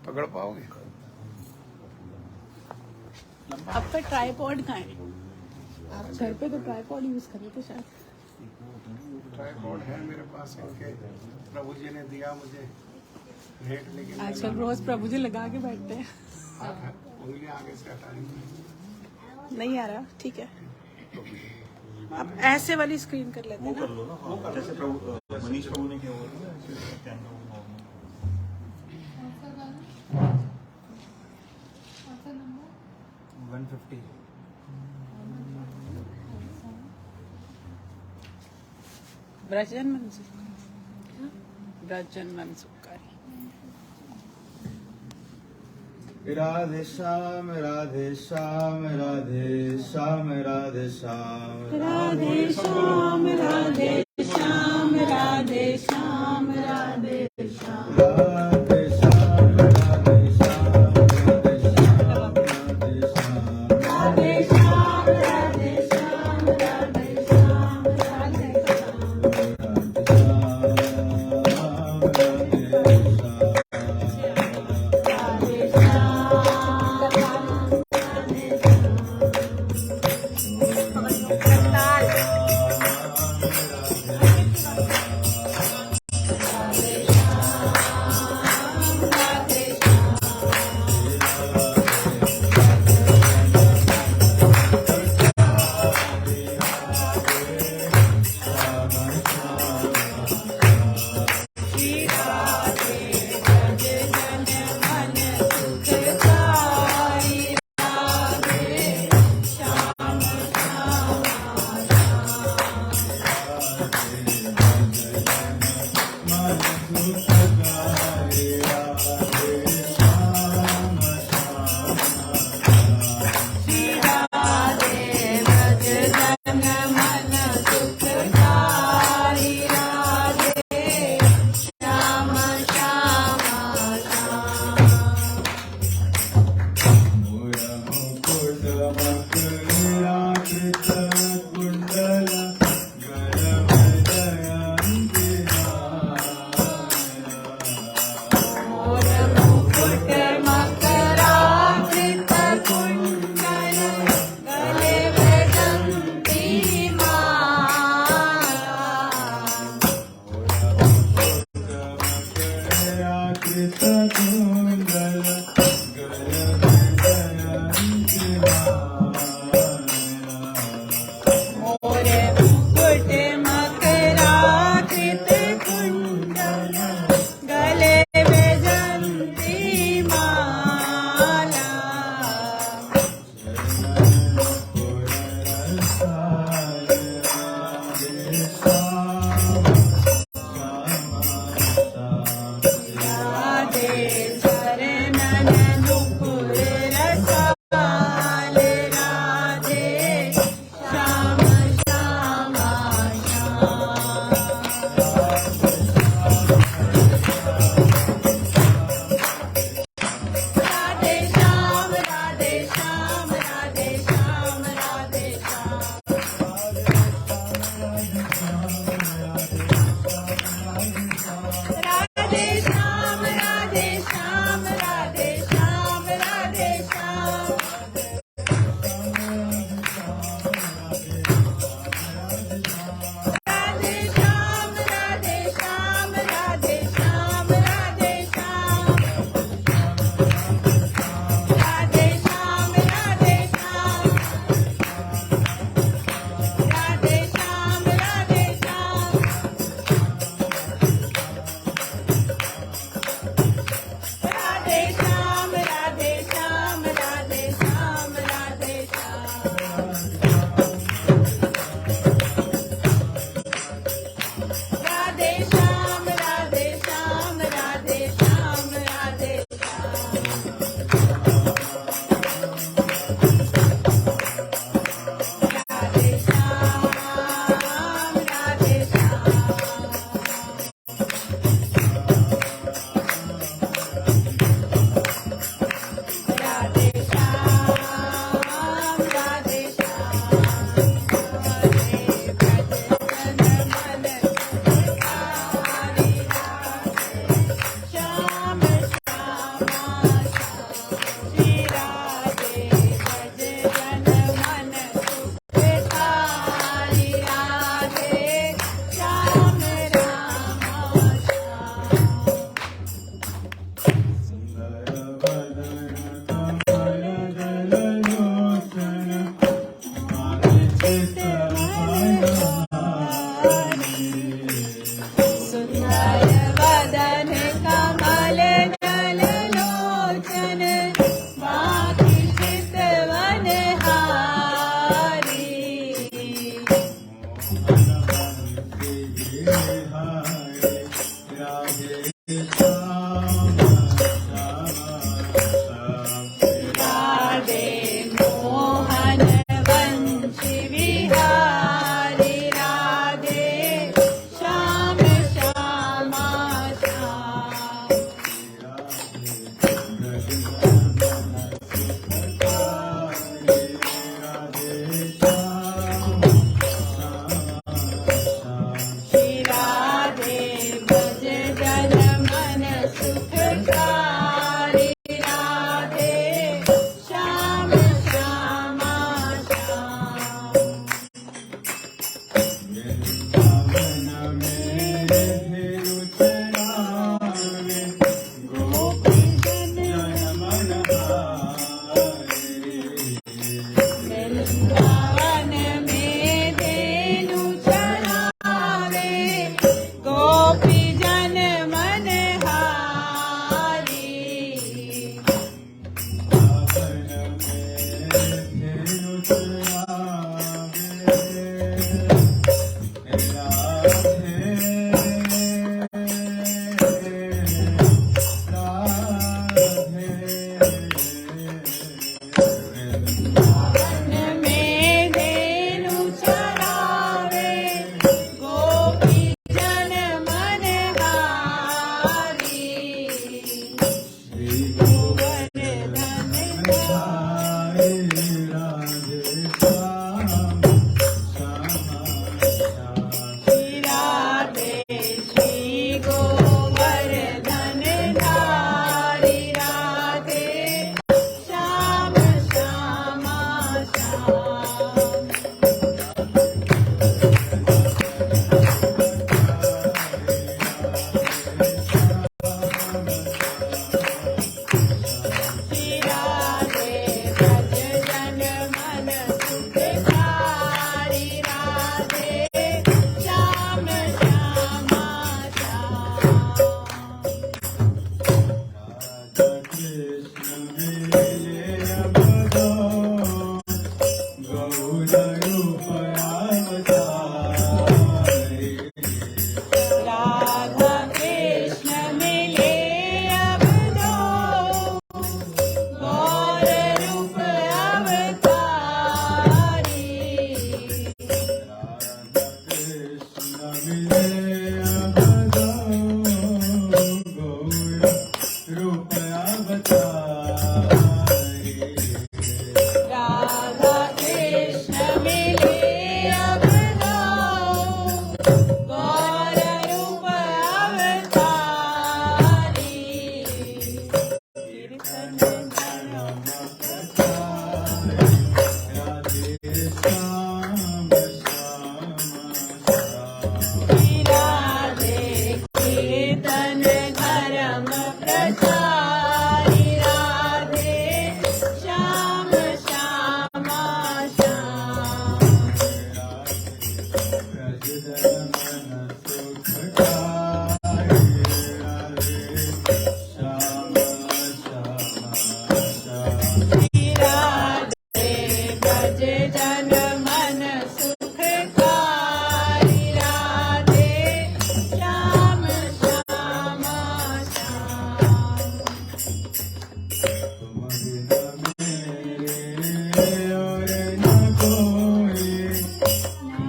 पकड़ पाओगे? आपका ट्राइपॉड कहाँ है? आप घर पे तो ट्राइपॉड यूज कर रहे थे शायद। ट्राइपॉड है मेरे पास, इनके प्रभु जी ने दिया मुझे भेंट, लेकिन आजकल रोज प्रभु जी लगा के बैठते हैं। उंगलियां आगे से हटानी पड़ेगी। नहीं आ रहा, ठीक है। आप ऐसे वाली स्क्रीन कर लेते हैं ना। जैसे मनीष प्रभु ने किया हुआ था, ऐसे कैमरा नॉर्मल। 150 ब्रजन मनसुख, ब्रजन मनसुखकारी। राधे श्याम राधे श्याम राधे श्याम राधे श्याम राधे श्याम राधे श्याम राधे श्याम राधे श्याम राधे श्याम राधे श्याम राधे श्याम राधे श्याम राधे श्याम राधे श्याम राधे श्याम।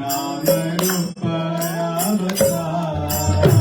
नाम रूप अवतार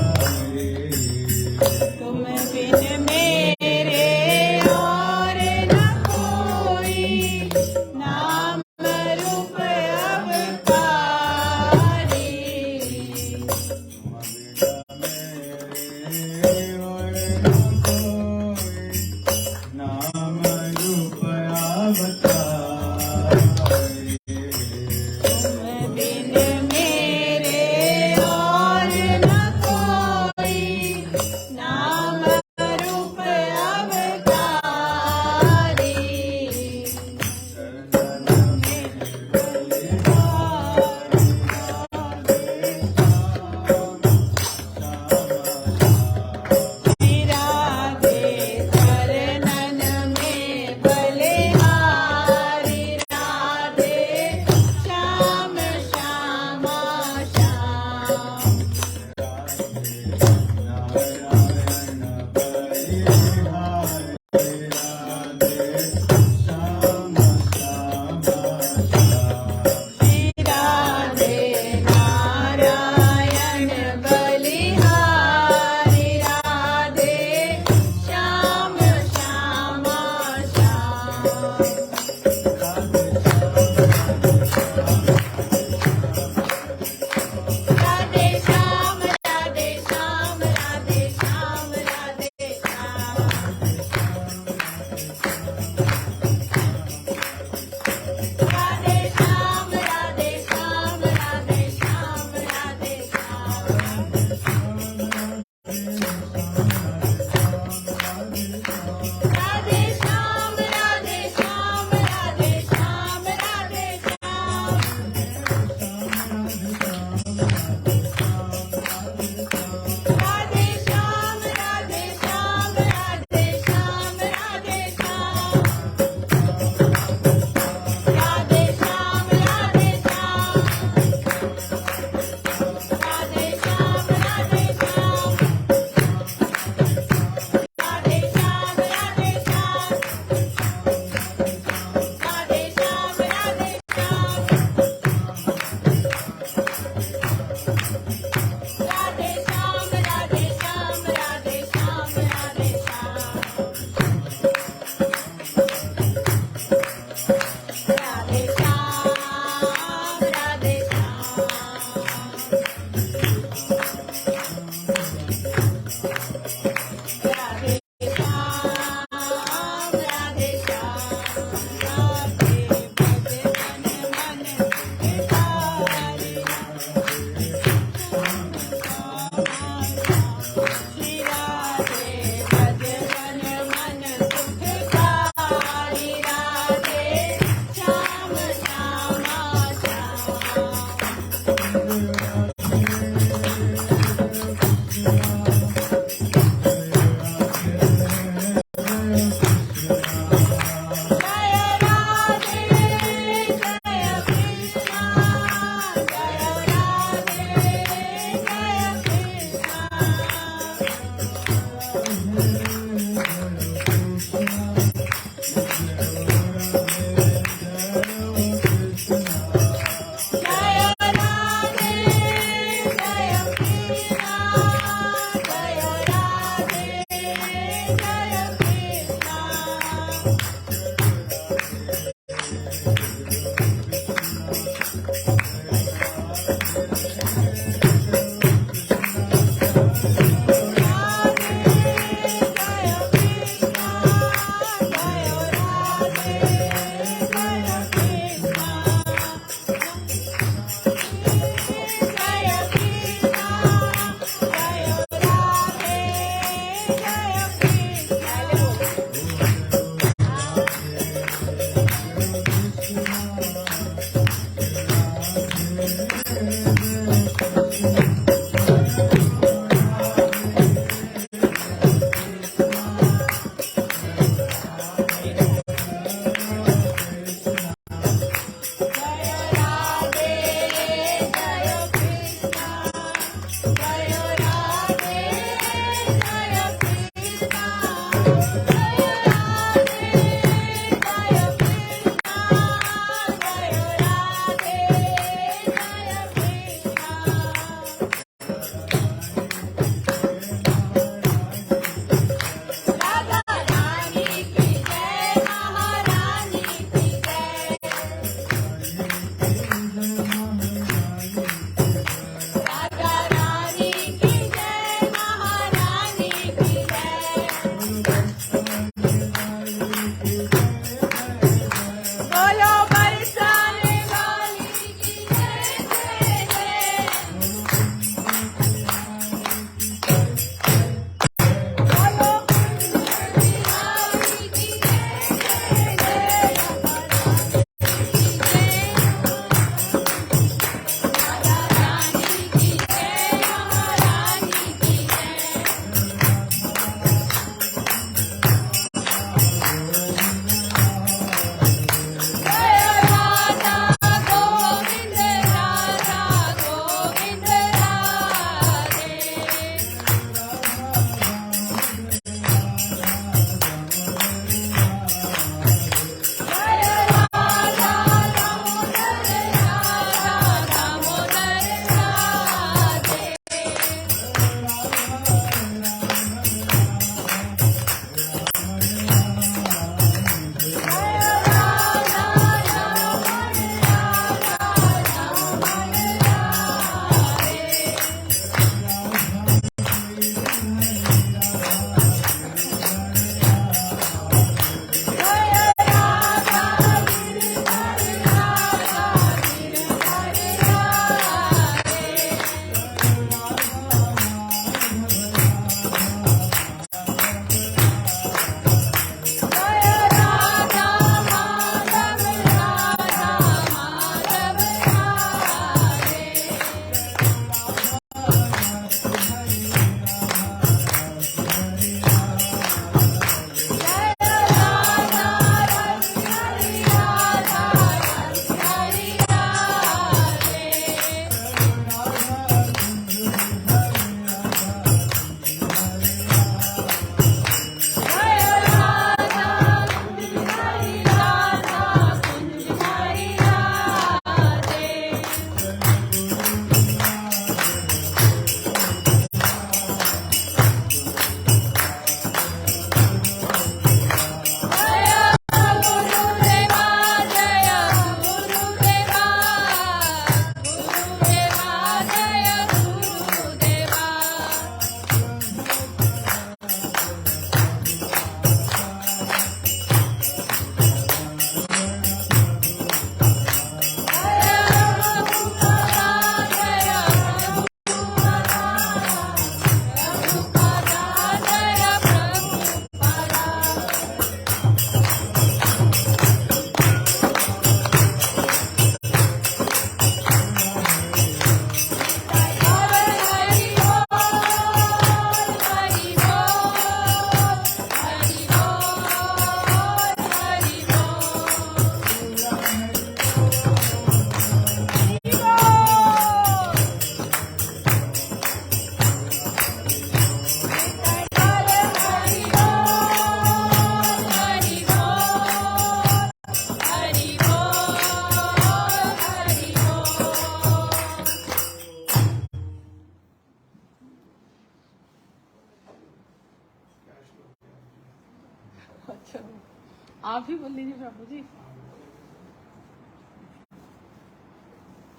आप ही बोल लीजिए प्रभु जी।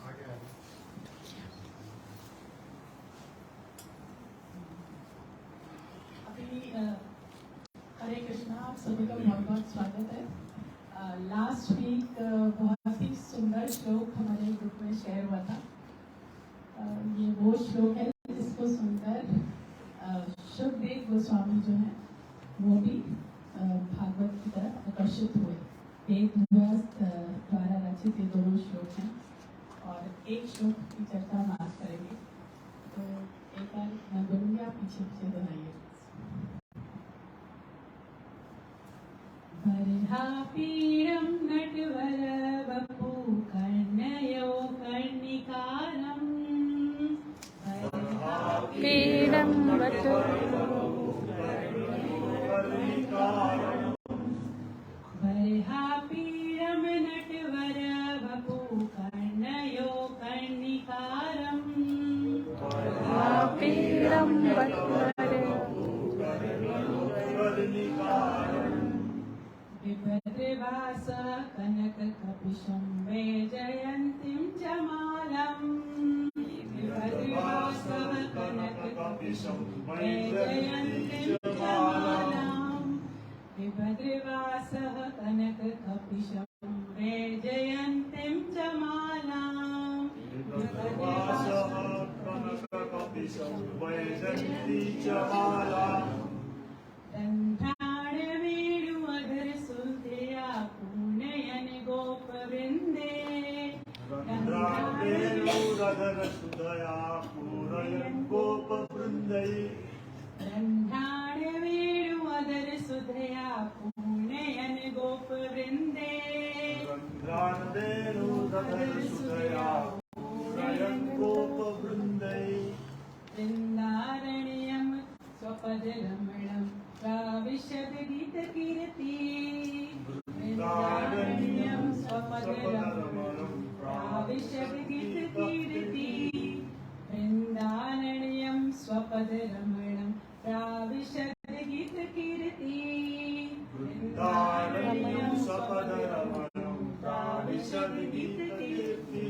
आगे आगे। अभी हरे कृष्णा, आप सभी का बहुत बहुत स्वागत है। लास्ट वीक बहुत ही सुंदर श्लोक हमारे ग्रुप में शेयर हुआ था। ये वो श्लोक है जिसको सुनकर शुभदेव गोस्वामी जो है वो भी भागवत की तरफ आकर्षित हुए। वेदव्यास द्वारा रचित ये दोनों श्लोक हैं और एक श्लोक की चर्चा हम आज करेंगे। तो एक बार मैं बोलूँगी, आप पीछे पीछे दोहराइए। वरहापीडं नटवर वपु कर्णयो कर्णिकारम् पीडं वटु वरहापीडं नटवर वपु कर्णयो कर्णिकारम् पीडं वटवरे विभद्रवास कनककपिशं वैजयन्तीं च मालम् विभद्रवास कनककपिशं वैजयन्तीं च मालम् विभद्रवास कनककपिशं वैजयन्तीं च मालम् विभद्रवास कनककपिशं वैजयन्ती च मालाम् पूर्णयन गोपवृंदे रंध्रावेणुरधर सुदया पूरयन् गोपवृन्दै रन्ध्राणवेणुअधर सुधया पूर्णयन गोपवृंदे रंध्रावेणुरधर सुदया पूरयन् गोपवृन्दै वृन्दारण्यं स्वपदरमणं प्राविशद गीतकीर्ति वृन्दारण्यं स्वपदरमणं प्राविशद गीतकीर्ति वृन्दारण्यं स्वपदरमणं प्राविशद गीतकीर्ति वृन्दारण्यं स्वपदरमणं प्राविशद गीतकीर्ति।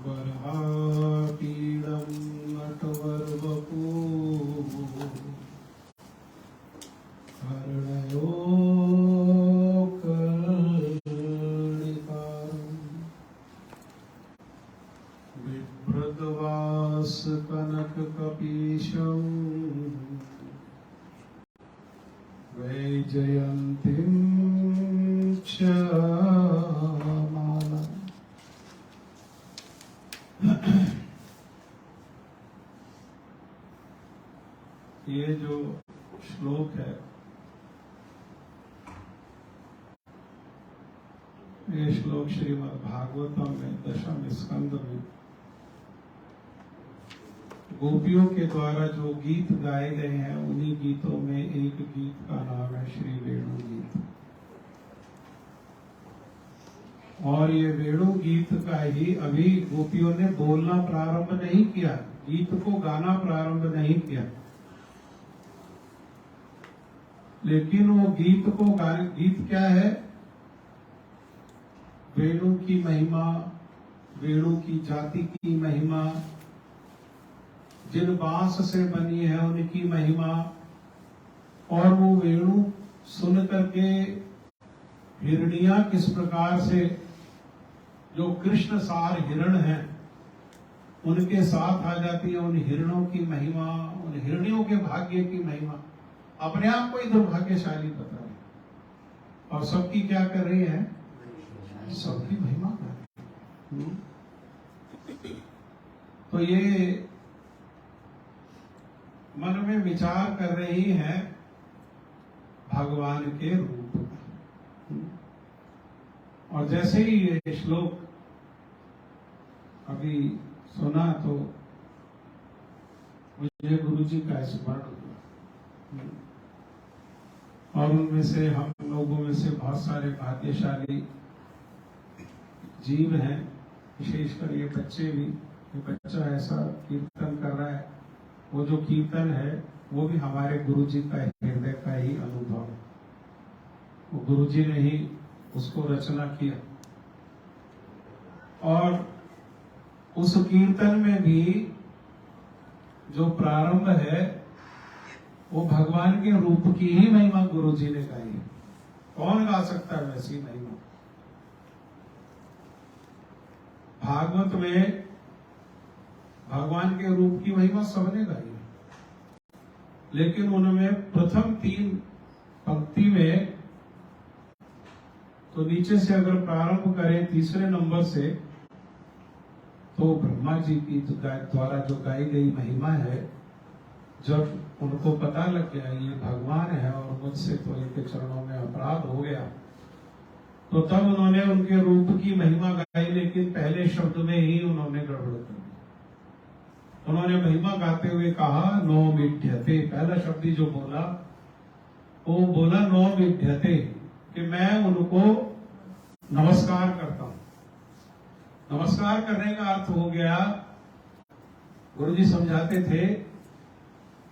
वरहापीडं नटवरवपु कर्णयो कर्णिकारम् बिभ्रद्वास कनककपीशं वैजयन्तीं च मालाम्। ये जो श्लोक है, ये श्लोक श्रीमद् भागवतम में दशम स्कंद में गोपियों के द्वारा जो गीत गाए गए हैं, उन्हीं गीतों में एक गीत का नाम है श्री वेणु गीत। और ये वेणु गीत का ही अभी गोपियों ने बोलना प्रारंभ नहीं किया, गीत को गाना प्रारंभ नहीं किया, लेकिन वो गीत को गीत क्या है? वेणु की महिमा, वेणु की जाति की महिमा, जिन बांस से बनी है उनकी महिमा। और वो वेणु सुन करके हिरनियां किस प्रकार से, जो कृष्ण सार हिरण हैं, उनके साथ आ जाती है। उन हिरणों की महिमा, उन हिरणियों के भाग्य की महिमा अपने आप को ही दुर्भाग्यशाली बता रही, और सबकी क्या कर रही है? सबकी महिमा कर रही है। तो ये मन में विचार कर रही है भगवान के रूप का। और जैसे ही ये श्लोक अभी सुना तो मुझे गुरु जी का स्मरण हुआ। और उनमें से हम लोगों में से बहुत सारे भाग्यशाली जीव हैं, विशेषकर ये बच्चे भी। ये बच्चा ऐसा कीर्तन कर रहा है, वो जो कीर्तन है वो भी हमारे गुरु जी का हृदय का ही अनुभव है। वो गुरु जी ने ही उसको रचना किया। और उस कीर्तन में भी जो प्रारंभ है वो भगवान के रूप की ही महिमा गुरु जी ने गाई है। कौन गा सकता है वैसी महिमा? भागवत में भगवान के रूप की महिमा सबने गाई है, लेकिन उनमें प्रथम 3 पंक्ति में तो नीचे से अगर प्रारंभ करें तीसरे नंबर से, तो ब्रह्मा जी की द्वारा जो गाई गई महिमा है, जब उनको पता लग गया ये भगवान है और मुझसे तो इनके चरणों में अपराध हो गया, तो तब उन्होंने उनके रूप की महिमा गाई, लेकिन पहले शब्द में ही उन्होंने गड़बड़ कर दी। उन्होंने महिमा गाते हुए कहा नो मिथ्यते। पहला शब्द ही जो बोला वो बोला नो मिथ्यते, कि मैं उनको नमस्कार करता हूं। नमस्कार करने का अर्थ हो गया, गुरुजी समझाते थे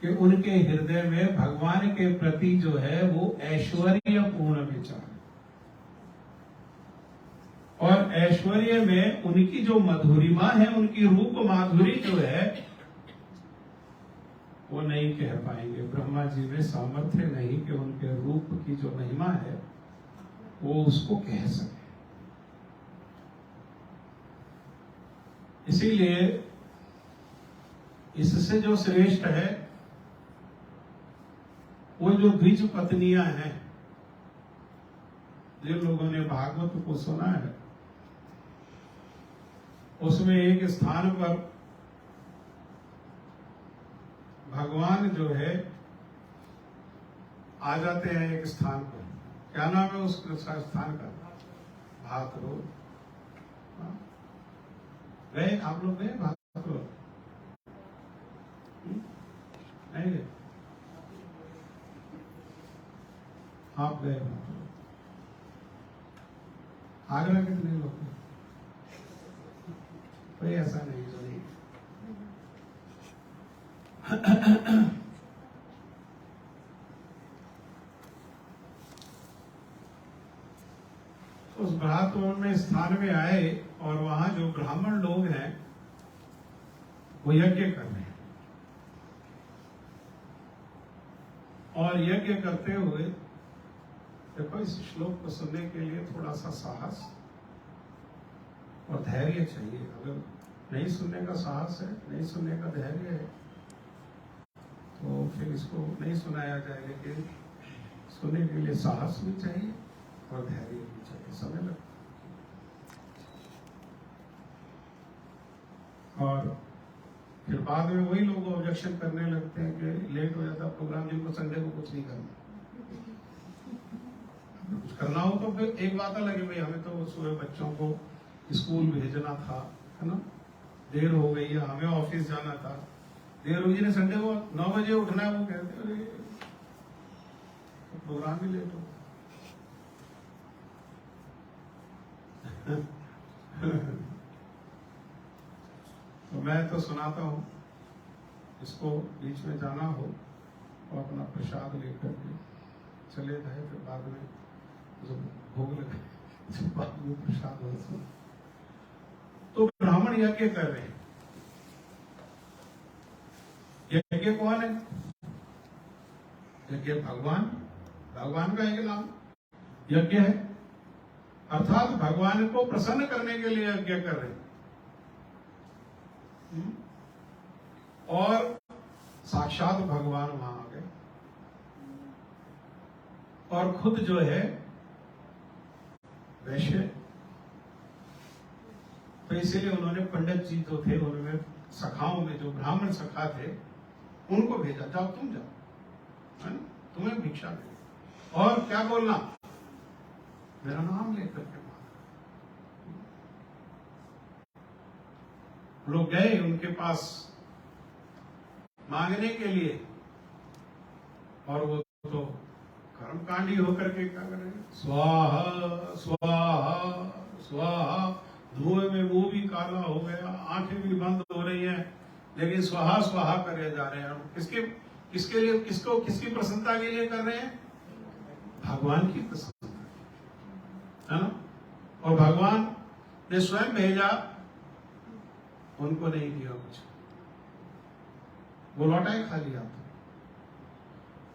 कि उनके हृदय में भगवान के प्रति जो है वो ऐश्वर्य पूर्ण विचार, और ऐश्वर्य में उनकी जो मधुरिमा है, उनकी रूप माधुरी जो है वो नहीं कह पाएंगे। ब्रह्मा जी में सामर्थ्य नहीं कि उनके रूप की जो महिमा है वो उसको कह सके। इसीलिए इससे जो श्रेष्ठ है वो जो द्विज पत्नियां हैं, जिन लोगों ने भागवत को सुना है, उसमें एक स्थान पर भगवान जो है आ जाते हैं एक स्थान पर। क्या नाम है उस स्थान का? भातरोल। गए आप लोग? गए भातरोल? नहीं गए? आप गए भातरोल? आगरा कितने लोग गए? कोई ऐसा नहीं जो नहीं। उस भातरोल में स्थान में आए और वहां जो ब्राह्मण लोग हैं वो यज्ञ कर रहे हैं, और यज्ञ करते हुए देखो, इस श्लोक को सुनने के लिए थोड़ा सा साहस और धैर्य चाहिए। अगर नहीं सुनने का साहस है, नहीं सुनने का धैर्य है, तो फिर इसको नहीं सुनाया जाए। लेकिन सुनने के लिए साहस भी चाहिए और धैर्य भी चाहिए, समय लगता। और फिर बाद में वही लोग ऑब्जेक्शन करने लगते हैं कि लेट हो जाता प्रोग्राम, जिनको संडे को कुछ नहीं करना। कुछ करना हो तो फिर एक बात अलग है, भाई हमें तो सुबह बच्चों को स्कूल भेजना था, है ना, देर हो गई है, हमें ऑफिस जाना था, देर हुई ने संडे को 9 बजे उठना है, वो कहते अरे प्रोग्राम भी लेट हो। तो मैं तो सुनाता हूँ, इसको बीच में जाना हो तो अपना प्रसाद लेकर के चले जाए, फिर बाद में जब भोग लगे जब बाद में प्रसाद हो। तो ब्राह्मण यज्ञ कर रहे हैं। यज्ञ कौन है? यज्ञ भगवान, भगवान का एक नाम यज्ञ है, अर्थात भगवान को प्रसन्न करने के लिए यज्ञ कर रहे हैं। और साक्षात भगवान वहां आ गए और खुद जो है वैश्य, तो इसीलिए उन्होंने पंडित जी जो थे, उनमें सखाओं में जो ब्राह्मण सखा थे उनको भेजा, जाओ तुम जाओ, है ना, तुम्हें भिक्षा दे, और क्या बोलना, मेरा नाम लेकर के। लोग गए उनके पास मांगने के लिए, और वो तो कर्म कांडी होकर के क्या कर रहे हैं, स्वाहा स्वाहा स्वाहा। धुएं में मुंह भी काला हो गया, आंखें भी बंद हो रही हैं, लेकिन स्वाहा स्वाहा करे जा रहे हैं। किसके लिए, किसकी प्रसन्नता के लिए कर रहे हैं? भगवान की प्रसन्नता, है ना। और भगवान ने स्वयं भेजा, उनको नहीं दिया कुछ, वो लौटा ही खा लिया।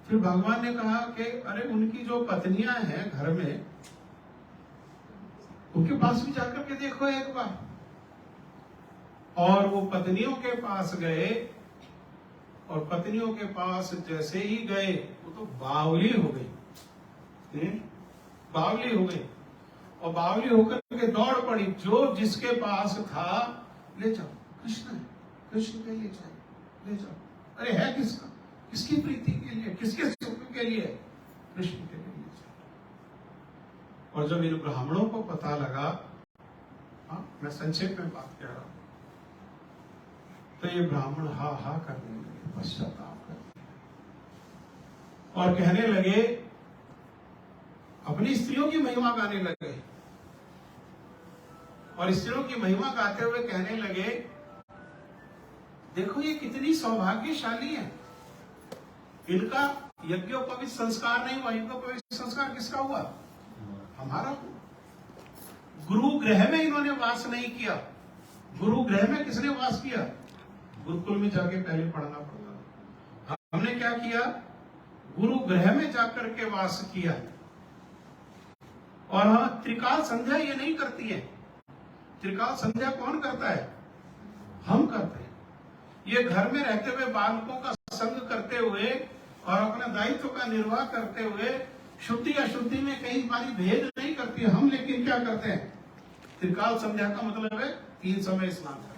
फिर भगवान ने कहा कि अरे उनकी जो पत्नियां हैं घर में, उनके पास भी जाकर के देखो एक बार। और वो पत्नियों के पास गए, और पत्नियों के पास जैसे ही गए वो तो बावली हो गई, बावली हो गई। और बावली होकर के दौड़ पड़ी, जो जिसके पास था ले जाओ, कृष्ण है, कृष्ण के लिए चाहिए, ले जाओ। अरे है किसका, किसकी प्रीति के लिए, किसके सुख के लिए? कृष्ण के लिए चाहिए। और जब इन ब्राह्मणों को पता लगा, हाँ मैं संक्षेप में बात कह रहा हूं, तो ये ब्राह्मण हा हा करने लगे, पश्चाताप करने लगे और कहने लगे, अपनी स्त्रियों की महिमा गाने लगे। और स्त्रियों की महिमा गाते हुए कहने लगे, देखो ये कितनी सौभाग्यशाली है, इनका यज्ञोपवीत संस्कार नहीं हुआ। यज्ञोपवीत संस्कार किसका हुआ? हमारा। गुरु गृह में इन्होंने वास नहीं किया। गुरु गृह में किसने वास किया? गुरुकुल में जाके पहले पढ़ना पड़ता। हमने क्या किया? गुरु गृह में जाकर के वास किया। और हाँ, त्रिकाल संध्या ये नहीं करती है। त्रिकाल संध्या कौन करता है? हम करते हैं। ये घर में रहते हुए बालकों का संग करते हुए और अपने दायित्व का निर्वाह करते हुए शुद्धि अशुद्धि में कई बारी भेद नहीं करती है हम। लेकिन क्या करते हैं? त्रिकाल संध्या का मतलब है 3 समय स्नान करना।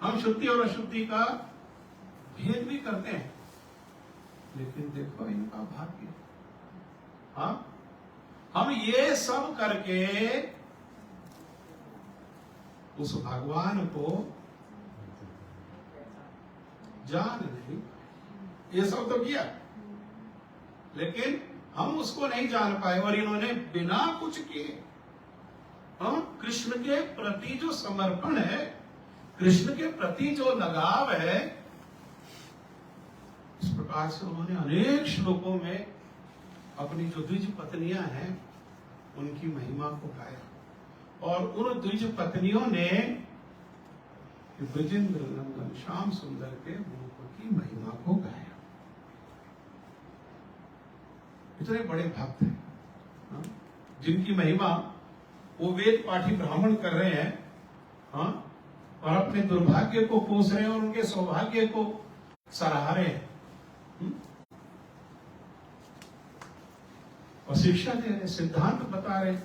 हम शुद्धि और अशुद्धि का भेद भी करते हैं। लेकिन देखो इनका भाग्य, हाँ, हम ये सब करके उस भगवान को जान नहीं, ये सब तो किया, लेकिन हम उसको नहीं जान पाए। और इन्होंने बिना कुछ किए, हम कृष्ण के प्रति जो समर्पण है, कृष्ण के प्रति जो लगाव है, इस प्रकार से उन्होंने अनेक श्लोकों में अपनी जो द्विज पत्नियां हैं उनकी महिमा को गाया। और उन द्विज पत्नियों ने ब्रजेंद्र नंदन श्याम सुंदर के रूप की महिमा को गाया। इतने बड़े भक्त हैं, हाँ? जिनकी महिमा वो वेद पाठी ब्राह्मण कर रहे हैं, हाँ? और अपने दुर्भाग्य को कोस रहे हैं और उनके सौभाग्य को सराह रहे हैं, और शिक्षा दे रहे, सिद्धांत बता रहे।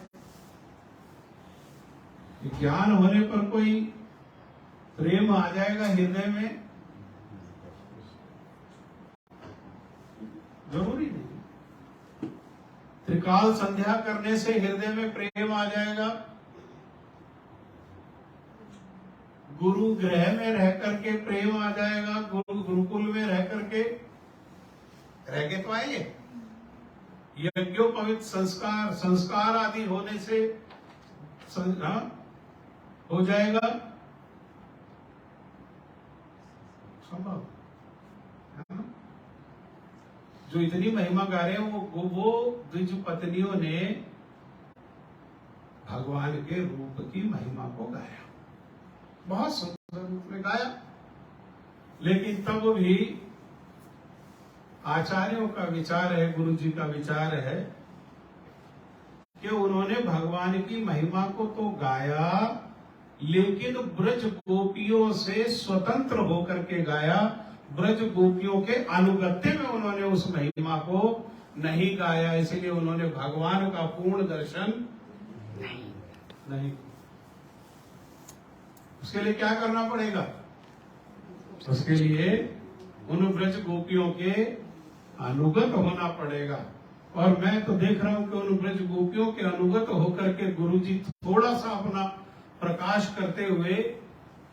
ज्ञान होने पर कोई प्रेम आ जाएगा हृदय में, जरूरी नहीं। त्रिकाल संध्या करने से हृदय में प्रेम आ जाएगा। गुरु गृह में रह करके प्रेम आ जाएगा। गुरुकुल में रह करके तो आइए। यज्ञोपवीत संस्कार आदि होने से हो जाएगा संभव, है ना। जो इतनी महिमा गा रहे हैं वो द्विज पत्नियों ने भगवान के रूप की महिमा को गाया, बहुत सुंदर रूप में गाया। लेकिन तब भी आचार्यों का विचार है, गुरु जी का विचार है कि उन्होंने भगवान की महिमा को तो गाया, लेकिन ब्रज गोपियों से स्वतंत्र होकर के गाया। ब्रज गोपियों के अनुगत्य में उन्होंने उस महिमा को नहीं गाया, इसलिए उन्होंने भगवान का पूर्ण दर्शन नहीं। उसके लिए क्या करना पड़ेगा? उसके लिए उन ब्रज गोपियों के अनुगत होना पड़ेगा। और मैं तो देख रहा हूं कि उन ब्रज गोपियों के अनुगत होकर के गुरु जी थोड़ा सा अपना प्रकाश करते हुए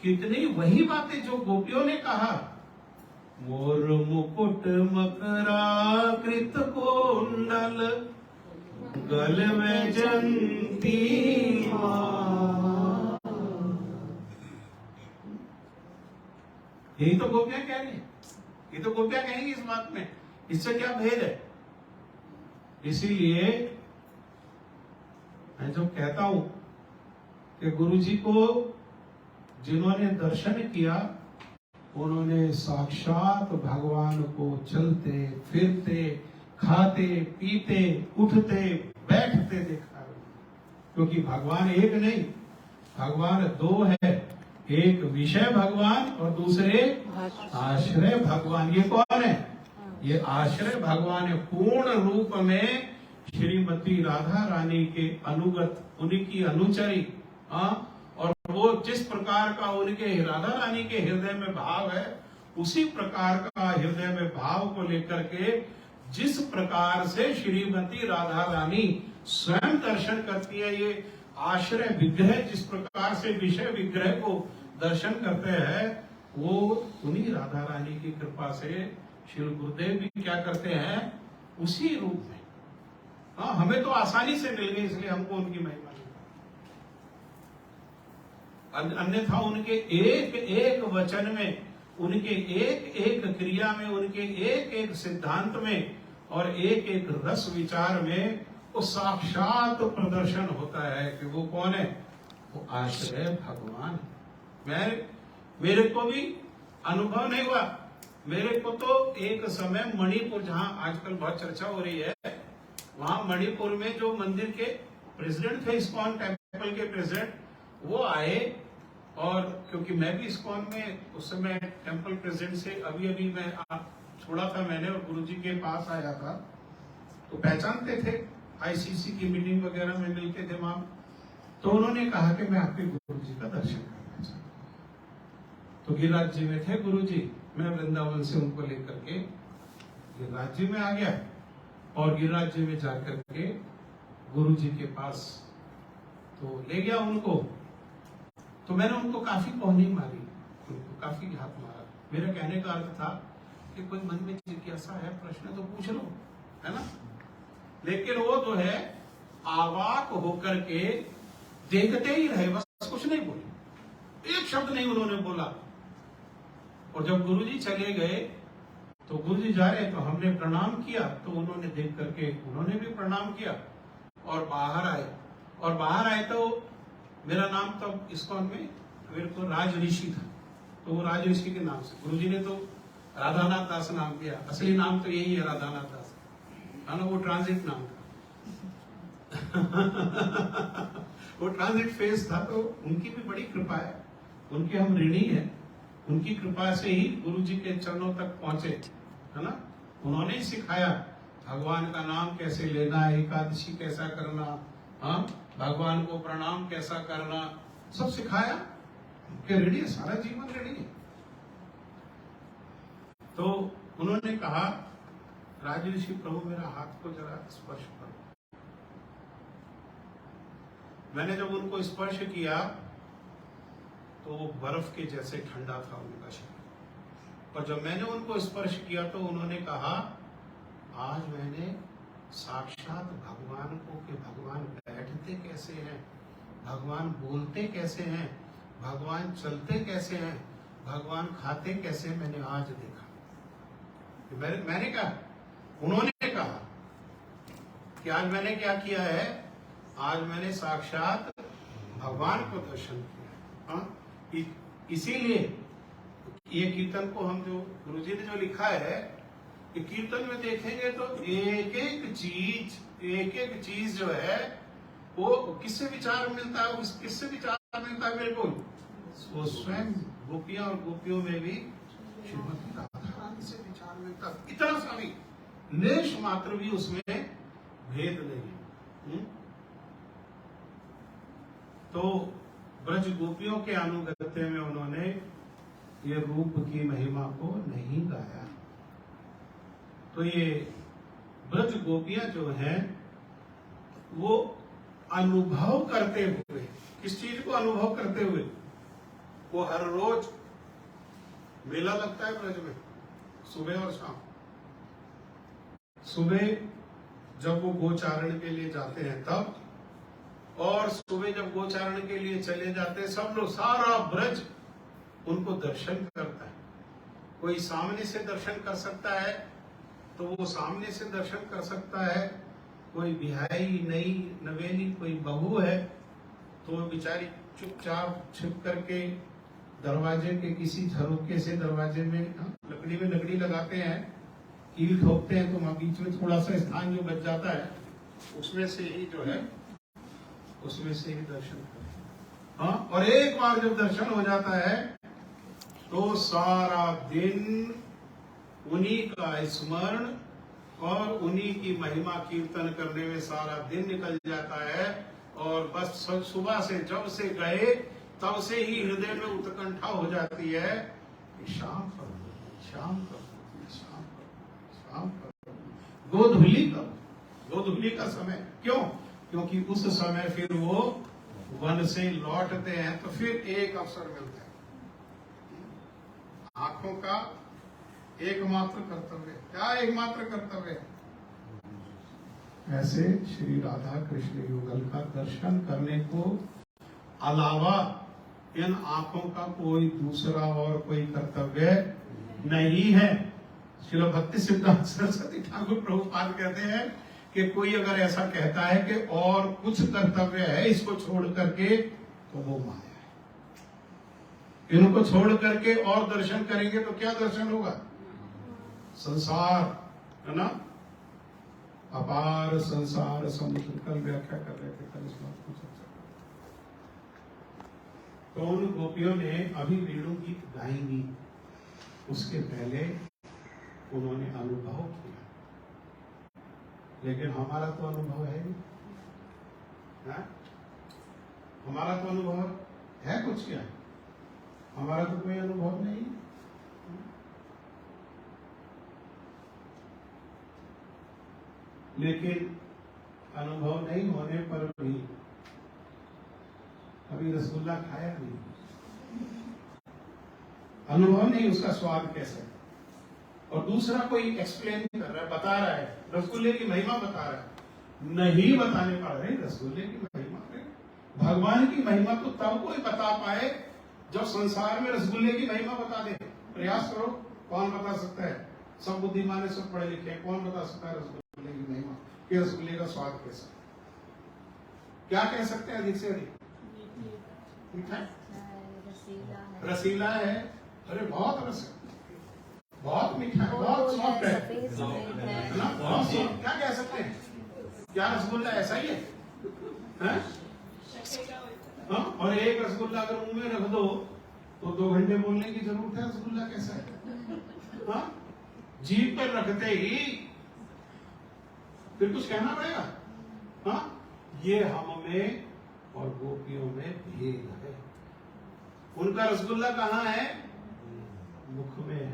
कितनी वही बातें जो गोपियों ने कहा मोर मुकुट मकराकृत कुंडल गल में जंती मां। यही तो गोपियां कह रही हैं, ये तो गोपियां कहेंगी इस बात में, इससे क्या भेद है? इसीलिए मैं जो कहता हूं कि गुरु जी को जिन्होंने दर्शन किया उन्होंने साक्षात भगवान को चलते फिरते खाते पीते उठते बैठते देखा। क्योंकि भगवान एक नहीं, भगवान दो है, एक विषय भगवान और दूसरे आश्रय भगवान। ये कौन है? ये आश्रय भगवान है। पूर्ण रूप में श्रीमती राधा रानी के अनुगत, उनकी अनुचरी। और वो जिस प्रकार का उनके राधा रानी के हृदय में भाव है, उसी प्रकार का हृदय में भाव को लेकर के जिस प्रकार से श्रीमती राधा रानी स्वयं दर्शन करती है, ये आश्रय विग्रह जिस प्रकार से विषय विग्रह को दर्शन करते हैं, वो उन्हीं राधा रानी की कृपा से श्री गुरुदेव भी क्या करते हैं, उसी रूप में। हाँ, हमें तो आसानी से मिल गई, इसलिए हमको उनकी महिमा नहीं। अन्यथा उनके एक एक वचन में, उनके एक एक क्रिया में, उनके एक एक सिद्धांत में और एक एक रस विचार में वो साक्षात प्रदर्शन होता है कि वो कौन है, वो आश्रय भगवान है। मेरे को भी अनुभव नहीं हुआ। मेरे को तो एक समय मणिपुर, जहां आजकल बहुत चर्चा हो रही है, वहां मणिपुर में जो मंदिर के प्रेसिडेंट थे, इस्कॉन टेम्पल के प्रेसिडेंट, वो आए। और क्योंकि मैं भी इस्कॉन में उस समय टेम्पल प्रेसिडेंट से अभी मैं छोड़ा था मैंने, और गुरुजी के पास आया था, तो पहचानते थे, आईसीसी की मीटिंग वगैरह में मिलते थे वहां। तो उन्होंने कहा कि मैं आपके गुरुजी का दर्शन करना चाहता हूं। तो गिरिराज जी में थे गुरुजी, मैं वृंदावन से उनको लेकर के गिरिराज जी में आ गया और गिरिराज जी में जाकर के गुरु जी के पास तो ले गया उनको। तो मैंने उनको काफी पौनी मारी, उनको काफी हाथ मारा। मेरे कहने का अर्थ था कि कोई मन में जिज्ञासा है, प्रश्न तो पूछ लो, है ना। लेकिन वो जो है आवाक होकर के देखते ही रहे, बस कुछ नहीं बोले, एक शब्द नहीं उन्होंने बोला। और जब गुरुजी चले गए तो गुरुजी जा रहे, तो हमने प्रणाम किया, तो उन्होंने देख करके उन्होंने भी प्रणाम किया और बाहर आए। और बाहर आए तो मेरा नाम तब इस्कॉन में मेरे को राज ऋषि था, तो वो राज ऋषि के नाम से गुरुजी ने तो राधानाथ दास नाम दिया। असली नाम तो यही है, राधानाथ दास, है ना, वो ट्रांजिट नाम था। वो ट्रांजिट फेज था। तो उनकी भी बड़ी कृपा है, उनके हम ऋणी हैं। उनकी कृपा से ही गुरु जी के चरणों तक पहुंचे, है ना। उन्होंने ही सिखाया भगवान का नाम कैसे लेना, एकादशी कैसा करना, हाँ, भगवान को प्रणाम कैसा करना, सब सिखाया। उनके ऋणी, सारा जीवन ऋणी है। तो उन्होंने कहा, राज ऋषि प्रभु मेरा हाथ को जरा स्पर्श करो। मैंने जब उनको स्पर्श किया तो वो बर्फ के जैसे ठंडा था उनका शरीर। और जब मैंने उनको स्पर्श किया तो उन्होंने कहा, आज मैंने साक्षात भगवान को, कि भगवान बैठते कैसे हैं, भगवान बोलते कैसे हैं, भगवान चलते कैसे हैं, भगवान खाते कैसे, मैंने आज देखा। मैंने कहा, उन्होंने कहा कि आज मैंने क्या किया है, आज मैंने साक्षात भगवान को दर्शन किया। हाँ, इसीलिए ये कीर्तन को हम जो गुरुजी ने जो लिखा है, ये कीर्तन में देखेंगे तो एक एक चीज जो है वो किससे विचार मिलता है, किससे विचार मिलता है मेरे को, वो स्वयं गोपियां और गोपियों में भी श्रीमती राधा रानी से विचार मिलता है। इतना सा भी, लेश मात्र भी उसमें भेद नहीं है। तो ब्रज गोपियों के अनुगत्य में उन्होंने ये रूप की महिमा को नहीं गाया। तो ये ब्रज गोपियां जो हैं वो अनुभव करते हुए, किस चीज को अनुभव करते हुए, वो हर रोज मेला लगता है ब्रज में, सुबह और शाम। सुबह जब वो गोचारण के लिए जाते हैं तब, और सुबह जब गोचारण के लिए चले जाते हैं सब लोग, सारा ब्रज उनको दर्शन करता है। कोई सामने से दर्शन कर सकता है तो वो सामने से दर्शन कर सकता है, कोई बिहाई नई नवेली कोई बहू है तो वो बेचारी चुपचाप छिप करके दरवाजे के किसी झरोके से, दरवाजे में लकड़ी में लकड़ी लगाते हैं, कील ठोकते हैं, तो वहां बीच में थोड़ा सा स्थान जो बच जाता है उसमें से ही जो है उसमें से ही दर्शन करें। हाँ, और एक बार जब दर्शन हो जाता है तो सारा दिन उन्हीं का स्मरण और उन्हीं की महिमा कीर्तन करने में सारा दिन निकल जाता है। और बस सुबह से जब से गए तब से ही हृदय में उत्कंठा हो जाती है कि शाम कब, शाम कब, शाम कब, शाम कब, गोधूली कब, गोधूली का समय। क्यों? क्योंकि उस समय फिर वो वन से लौटते हैं तो फिर एक अवसर मिलता है। आंखों का एकमात्र कर्तव्य, क्या एकमात्र कर्तव्य? ऐसे श्री राधा कृष्ण युगल का दर्शन करने को अलावा इन आंखों का कोई दूसरा और कोई कर्तव्य नहीं है। श्रील भक्ति सिद्धांत सरस्वती ठाकुर प्रभुपाद कहते हैं कि कोई अगर ऐसा कहता है कि और कुछ कर्तव्य है इसको छोड़ करके, तो वो माया है। इनको छोड़ करके और दर्शन करेंगे तो क्या दर्शन होगा? संसार, है ना, अपार संसार समुद्र। कल व्याख्या कर रहे थे, कल इस बात को चर्चा कर। तो उन गोपियों ने अभी वेणु गीत गाएंगी, उसके पहले उन्होंने अनुभव किया। लेकिन हमारा तो अनुभव है नहीं, हमारा तो अनुभव है कुछ क्या? हमारा तो कोई अनुभव नहीं। लेकिन अनुभव नहीं होने पर भी अभी रसगुल्ला खाया नहीं, अनुभव नहीं उसका स्वाद कैसा है। और दूसरा कोई एक्सप्लेन कर रहा है, बता रहा है, रसगुल्ले की महिमा बता रहा है, नहीं बताने पा रहे रसगुल्ले की महिमा। भगवान की महिमा तो तब कोई बता पाए जब संसार में रसगुल्ले की महिमा बता दे। प्रयास करो, कौन बता सकता है? सब बुद्धिमान है, सब पढ़े लिखे हैं, कौन बता सकता है रसगुल्ले की महिमा, कि रसगुल्ले का स्वाद कैसा? क्या कह सकते हैं अधिक से अधिक? मीठा है, रसीला है, अरे बहुत रस है, बहुत मीठा है, बहुत सॉफ्ट है ना, बहुत सॉफ्ट। क्या कह सकते हैं? क्या रसगुल्ला ऐसा ही है? हाँ? और एक रसगुल्ला अगर मुंह में रख दो तो 2 घंटे बोलने की जरूरत है रसगुल्ला कैसा है? हाँ? जीभ पर रखते ही फिर कुछ कहना पड़ेगा। हाँ? ये हम में और गोपियों में भेद है। उनका रसगुल्ला कहाँ है? मुख में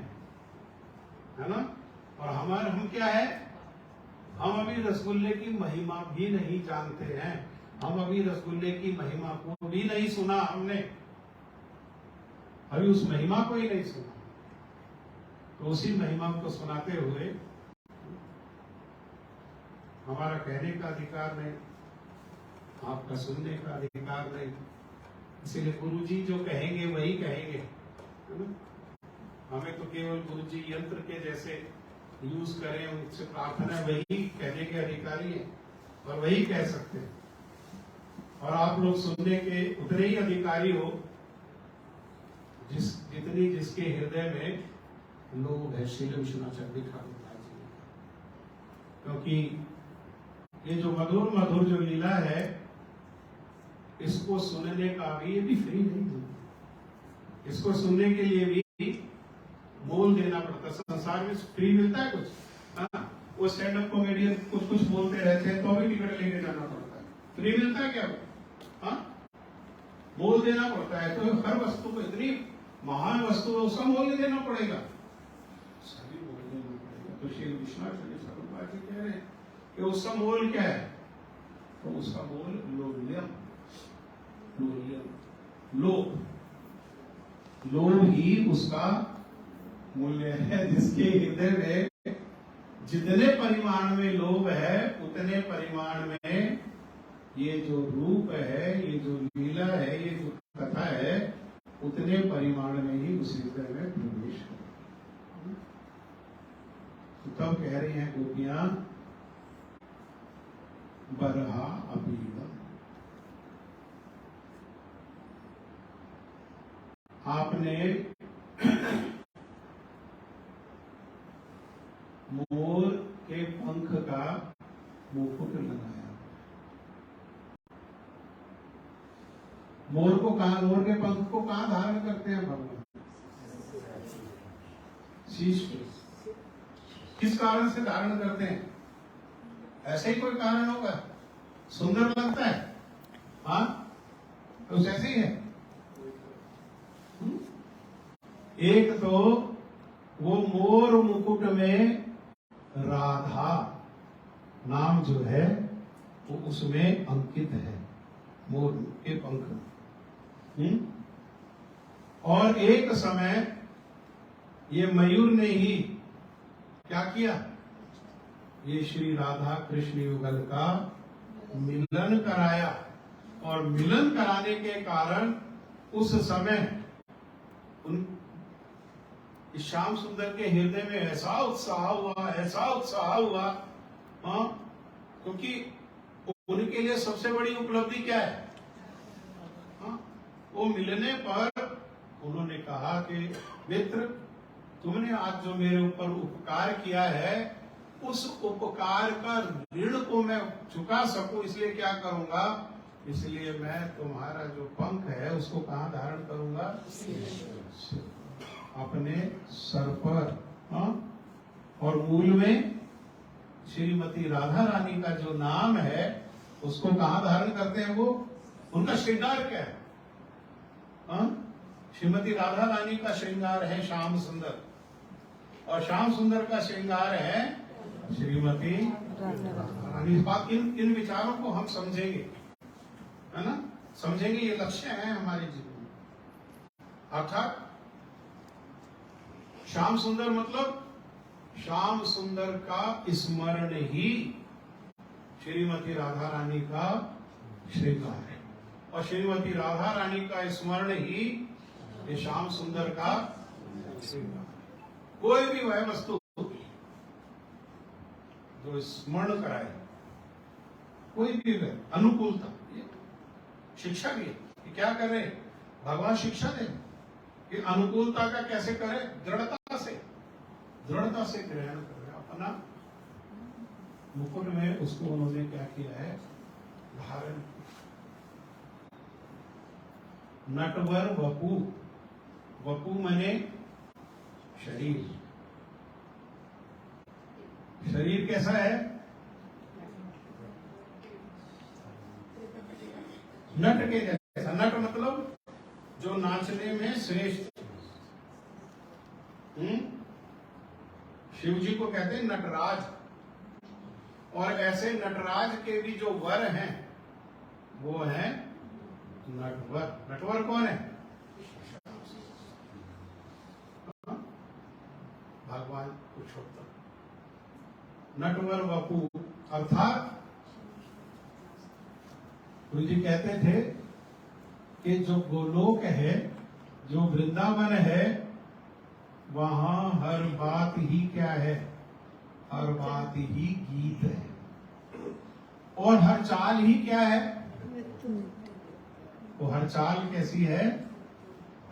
है ना? और हमारे हम क्या है? हम अभी रसगुल्ले की महिमा भी नहीं जानते हैं, हम अभी रसगुल्ले की महिमा को भी नहीं सुना हमने, अभी उस महिमा को ही नहीं सुना। तो उसी महिमा को सुनाते हुए हमारा कहने का अधिकार नहीं, आपका सुनने का अधिकार नहीं। इसलिए गुरुजी जो कहेंगे वही कहेंगे, है ना? हमें तो केवल गुरुजी यंत्र के जैसे यूज करें, उनसे प्रार्थना, वही कहने के अधिकारी हैं और वही कह सकते हैं। और आप लोग सुनने के उतने ही अधिकारी हो जितनी जिसके हृदय में लोग है श्री विश्वनाथ ठाकुर जी। क्योंकि ये जो मधुर मधुर जो लीला है, इसको सुनने का भी, ये भी फ्री नहीं है, इसको सुनने के लिए भी मोल देना पड़ता है। संसार में फ्री मिलता है कुछ? हाँ? वो स्टैंड अप कॉमेडियन कुछ कुछ बोलते रहते हैं तो भी टिकट लेके जाना पड़ता है। फ्री मिलता है क्या? हाँ? मोल देना पड़ता है। तो हर वस्तु को, इतनी महान वस्तु है, उसका मोल नहीं देना पड़ेगा, सभी मोल देना पड़ेगा। तो श्री विश्वनाथ जी कह रहे हैं कि उसका मोल क्या है? तो उसका मोल लोभ, लोभ ही उसका मूल्य है जिसके हृदय में जितने परिमाण में लोभ है उतने परिमाण में ये जो रूप है, ये जो लीला है, ये जो कथा है, उतने परिमाण में ही उस हृदय में प्रवेश है। तो तब कह रही हैं गोपियां, बरहा अबीदम, आपने मोर के पंख का मुकुट लगाया। मोर के पंख को कहां धारण करते हैं भगवान? शीश पे। किस कारण से धारण करते हैं? ऐसे ही कोई कारण होगा? सुंदर लगता है, हाँ, तो ऐसे ही है। एक तो वो मोर मुकुट में राधा नाम जो है वो उसमें अंकित है, मोर के पंख। और एक समय ये मयूर ने ही क्या किया? ये श्री राधा कृष्ण युगल का मिलन कराया, और मिलन कराने के कारण उस समय उन श्याम सुंदर के हृदय में ऐसा उत्साह हुआ, हाँ, क्योंकि उनके लिए सबसे बड़ी उपलब्धि क्या है? हाँ, वो मिलने पर उन्होंने कहा कि मित्र, तुमने आज जो मेरे ऊपर उपकार किया है, उस उपकार का ऋण को मैं चुका सकूं, इसलिए क्या करूंगा? इसलिए मैं तुम्हारा जो पंख है उसको कहां धारण करूंगा? अपने सर पर। हाँ? और मूल में श्रीमती राधा रानी का जो नाम है उसको कहां धारण करते हैं? वो उनका श्रृंगार क्या है? हाँ? श्रीमती राधा रानी का श्रृंगार है श्याम सुंदर, और श्याम सुंदर का श्रृंगार है श्रीमती रानी। बात इन विचारों को हम समझेंगे, है ना? समझेंगे, ये लक्ष्य है हमारे जीवन में। अर्थात श्याम सुंदर मतलब श्याम सुंदर का स्मरण ही श्रीमती राधा रानी का श्रृंगार है, और श्रीमती राधा रानी का स्मरण ही ये श्याम सुंदर का श्रृंगार। कोई भी वह वस्तु जो स्मरण कराए, कोई भी वह अनुकूलता, शिक्षा भी है कि क्या करे, भगवान शिक्षा दे कि अनुकूलता का कैसे करे, दृढ़ता से ग्रहण करे। अपना मुकुट में उसको उन्होंने क्या किया है? धारण। नटवर वपु, वपु माने शरीर। शरीर कैसा है? नट के जैसा। नट मतलब जो नाचने में श्रेष्ठ। शिव जी को कहते हैं नटराज, और ऐसे नटराज के भी जो वर हैं वो है नटवर। नटवर कौन है? भगवान पुरुषोत्तम। नटवर वपु अर्थात गुरु जी कहते थे कि जो गोलोक है, जो वृंदावन है, वहां हर बात ही क्या है? हर बात ही गीत है, और हर चाल ही क्या है? वो हर चाल कैसी है?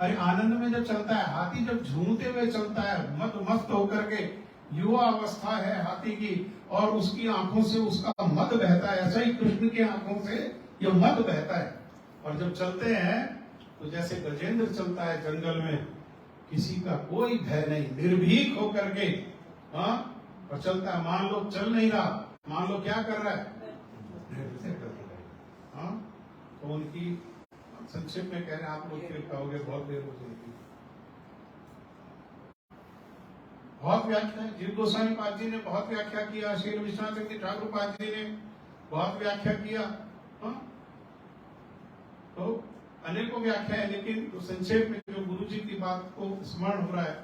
अरे आनंद में जब चलता है हाथी, जब झूमते हुए चलता है, मस्त होकर के, युवा अवस्था है हाथी की, और उसकी आंखों से उसका मद बहता है, ऐसा ही कृष्ण की आंखों से ये मद बहता है। और जब चलते हैं तो जैसे गजेंद्र चलता है जंगल में, किसी का कोई भय नहीं, निर्भीक होकर के, हाँ, और चलता है। मान लो चल नहीं रहा, मान लो क्या कर रहा है? हाँ, तो उनकी संक्षेप में कह रहे हैं, आप लोग फिर कहोगे बहुत देर हो जाएगी। बहुत व्याख्या, जीव गोस्वामी पाद जी ने बहुत व्याख्या किया, श्री विश्वनाथ चंद्र ठाकुर पाद जी ने बहुत व्याख्या किया। हाँ? तो अनेकों व्याख्या है, लेकिन तो संक्षेप में जो गुरु जी की बात को स्मरण हो रहा है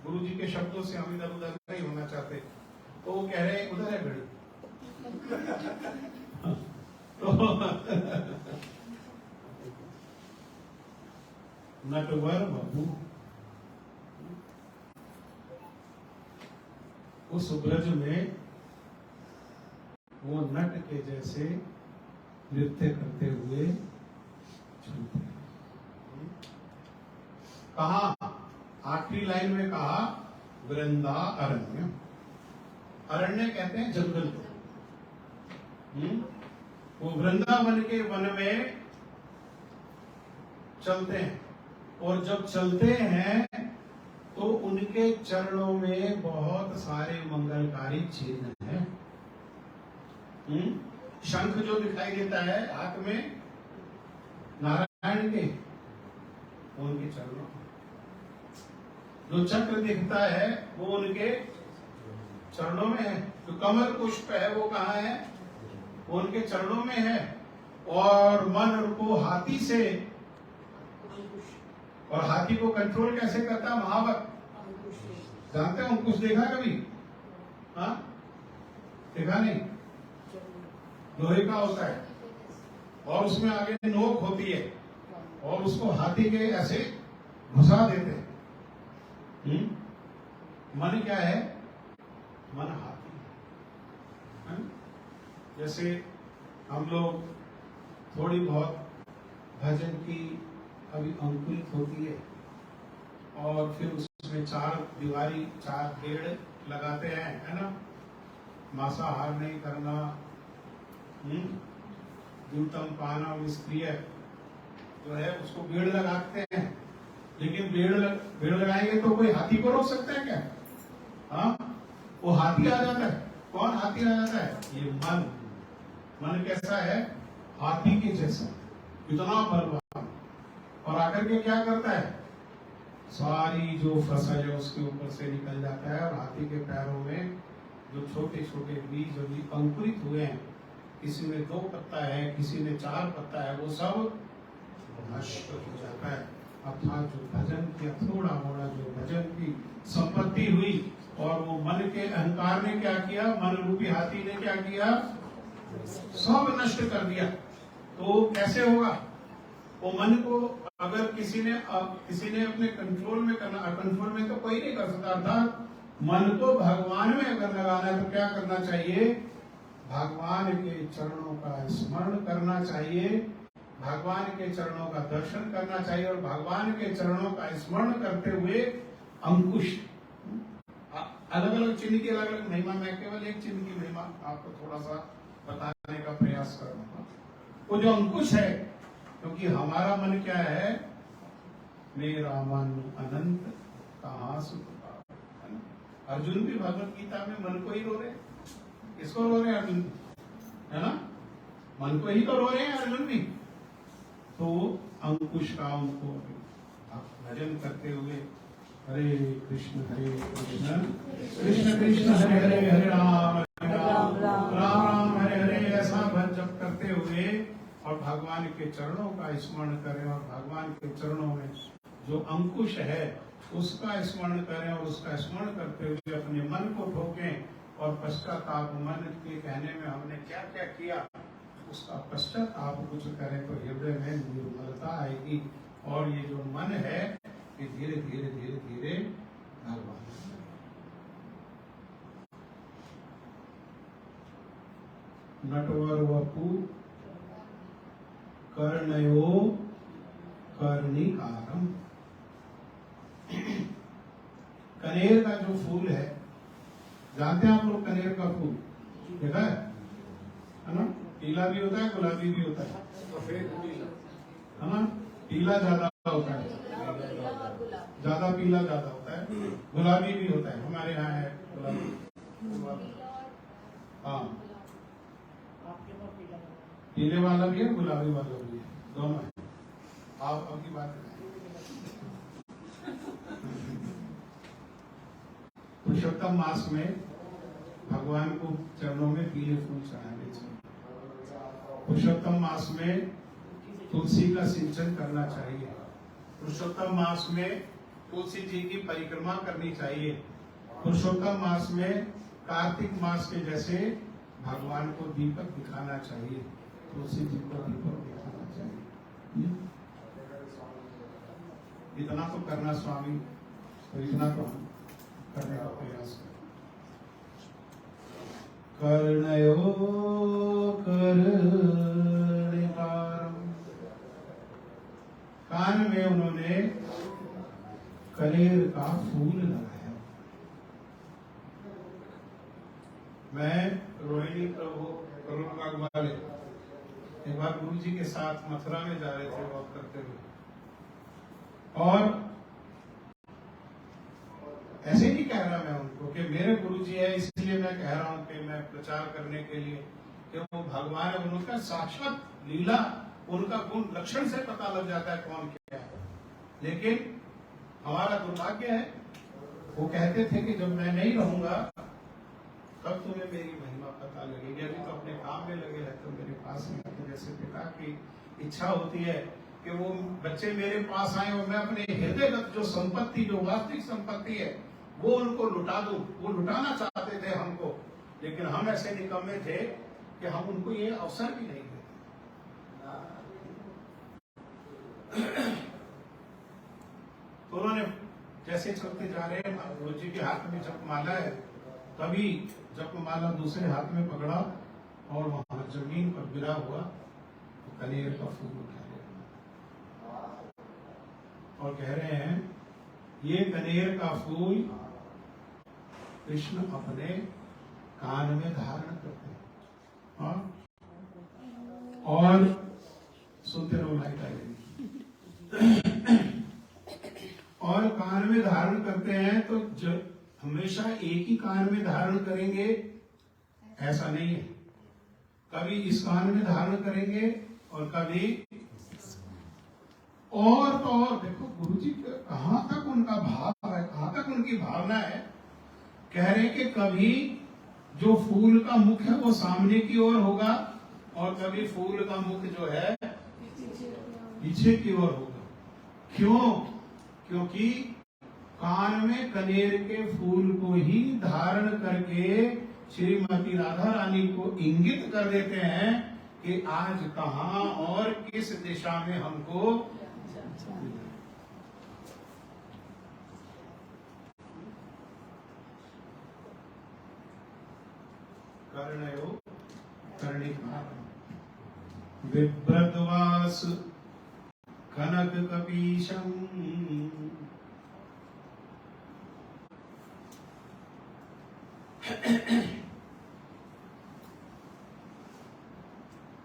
गुरु जी के शब्दों से हम इधर उधर नहीं होना चाहते, तो वो कह रहे हैं उधर है घड़ी। तो नटवर बबू उस ब्रज में वो नट के जैसे नृत्य करते हुए चलते हैं। कहा आखिरी लाइन में कहा वृंदा अरण्य, अरण्य कहते हैं जंगल को। वो वृंदावन के वन में चलते हैं, और जब चलते हैं तो उनके चरणों में बहुत सारे मंगलकारी चिन्ह हैं। शंख जो दिखाई देता है हाथ में नारायण के, उनके चरणों में। जो चक्र दिखता है वो उनके चरणों में है। जो कमल पुष्प है वो कहाँ है? वो उनके चरणों में है। और मन को हाथी से, और हाथी को कंट्रोल कैसे करता है? महावत। जानते हो अंकुश देखा कभी? हाँ, देखा नहीं? लोहे का होता है और उसमें आगे नोक होती है और उसको हाथी के ऐसे घुसा देते हैं। मन क्या है? मन हाथी है। जैसे हम लोग थोड़ी बहुत भजन की अभी अंकुरित होती है और फिर उसमें चार दीवारी, चार पेड़ लगाते हैं, है ना? मांसाहार नहीं करना, दूतम पाना निष्क्रिय जो है उसको पेड़ लगाते हैं। लेकिन पेड़ लगाएंगे तो कोई हाथी को रोक सकता है क्या? हाँ, वो हाथी आ जाता है। कौन हाथी आ जाता है? ये मन। मन कैसा है? हाथी के जैसा, इतना बलवान। और आकर के क्या करता है? सारी जो फसल है उसके ऊपर से निकल जाता है और हाथी के पैरों में जो छोटे छोटे बीज अभी अंकुरित हुए हैं, किसी में 2 पत्ता है, किसी में 4 पत्ता है, वो सब नष्ट हो जाता है। अर्थात जो भजन की थोड़ा मोड़ा जो भजन की संपत्ति हुई, और वो मन के अहंकार ने क्या किया? मन रूपी हाथी ने क्या किया? सब नष्ट कर दिया। तो कैसे होगा? वो मन को अगर किसी ने अपने कंट्रोल में करना, कंट्रोल में तो कोई नहीं कर सकता था। मन को भगवान में अगर लगाना है तो क्या करना चाहिए? भगवान के चरणों का स्मरण करना चाहिए, भगवान के चरणों का दर्शन करना चाहिए, और भगवान के चरणों का स्मरण करते हुए अंकुश, अलग अलग चिन्ह की अलग अलग महिमा। मैं केवल एक चिन्ह की महिमा आपको थोड़ा सा बताने का प्रयास करूंगा। वो जो अंकुश है, क्योंकि हमारा मन क्या है? मेरा मन अनंत कहाँ सुख पावे। अर्जुन भी भगवत गीता में मन को ही रो रहे। किसको रो रहे हैं? अर्जुन, है ना? मन को ही तो रो रहे हैं अर्जुन भी। तो अंकुश का उनको भजन करते हुए हरे कृष्ण कृष्ण कृष्ण हरे हरे, हरे राम राम राम हरे हरे, ऐसा जप करते हुए और भगवान के चरणों का स्मरण करें, और भगवान के चरणों में जो अंकुश है उसका स्मरण करें, और उसका स्मरण करते हुए अपने मन को ठोकें, और पश्चाताप, मन के कहने में हमने क्या क्या किया उसका पश्चाताप कुछ करें तो हृदय में निर्मलता आएगी। और ये जो मन है ये धीरे धीरे धीरे धीरे भगवान। नटवर वपु कर्णयो कर्णिकारम। कनेर का जो फूल है, जानते हैं आप लोग? कनेर का फूल देखा है ना? पीला भी होता है, गुलाबी भी होता है, है ना? पीला ज्यादा होता है, ज्यादा पीला ज्यादा होता है, गुलाबी भी होता है। हमारे यहाँ है गुलाबी। हाँ, पीले वाला भी है, गुलाबी वाला भी है, दोनों है। आप आपकी बात करें। पुरुषोत्तम मास में भगवान को चरणों में पीले फूल चढ़ाने चाहिए। पुरुषोत्तम मास में तुलसी का सिंचन करना चाहिए। पुरुषोत्तम मास में तुलसी जी की परिक्रमा करनी चाहिए। पुरुषोत्तम मास में कार्तिक मास के जैसे भगवान को दीपक दिखाना चाहिए, तुलसी जी को दीपक दिखाना चाहिए। इतना तो करना स्वामी, तो इतना तो हम करने का प्रयास करें। कर्णयो कर्णिकारम्, कान में उन्होंने कनेर का फूल लगाया। मैं रोहिणी प्रभु वाले एक बार गुरु जी के साथ मथुरा में जा रहे थे वॉक करते हुए, और ऐसे नहीं कह रहा मैं उनको कि मेरे गुरु जी है इसलिए मैं कह रहा हूं कि मैं प्रचार करने के लिए कि वो भगवान है, उनका साक्षात लीला, उनका गुण लक्षण से पता लग जाता है कौन क्या है। लेकिन हमारा दुर्भाग्य है, वो कहते थे कि जब मैं नहीं रहूंगा तब तुम्हें मेरी महिमा पता लगेगी, अभी तो अपने काम में लगे रहते हो मेरे पास में। तो जैसे पिता की इच्छा होती है कि वो बच्चे मेरे पास आए और मैं अपने हृदयगत जो संपत्ति, जो वास्तविक संपत्ति है, वो उनको लुटा दूं। वो लुटाना चाहते थे हमको, लेकिन हम ऐसे निकम्मे थे कि हम उनको ये अवसर भी नहीं देते। तो उन्होंने जैसे चलते जा रहे हैं, गुरु जी के हाथ में जपमाला है, तभी जपमाला दूसरे हाथ में पकड़ा और वहां जमीन पर गिरा हुआ तो कनेर का फूल उठा लिया और कह रहे हैं ये कनेर का फूल कृष्ण अपने कान में धारण करते हैं। हाँ? और सुनते रहो, लाइट आएगी। और कान में धारण करते हैं तो हमेशा एक ही कान में धारण करेंगे ऐसा नहीं है, कभी इस कान में धारण करेंगे और कभी और तो और। देखो गुरुजी कहां तक उनका भाव है, कहां तक उनकी भावना है। कह रहे कि कभी जो फूल का मुख है वो सामने की ओर होगा और कभी फूल का मुख जो है पीछे की ओर होगा। क्यों? क्योंकि कान में कनेर के फूल को ही धारण करके श्रीमती राधा रानी को इंगित कर देते हैं कि आज कहां और किस दिशा में हमको कर्णयो कर्णिकारम्, बिभ्रद्वास कनक कपीशम।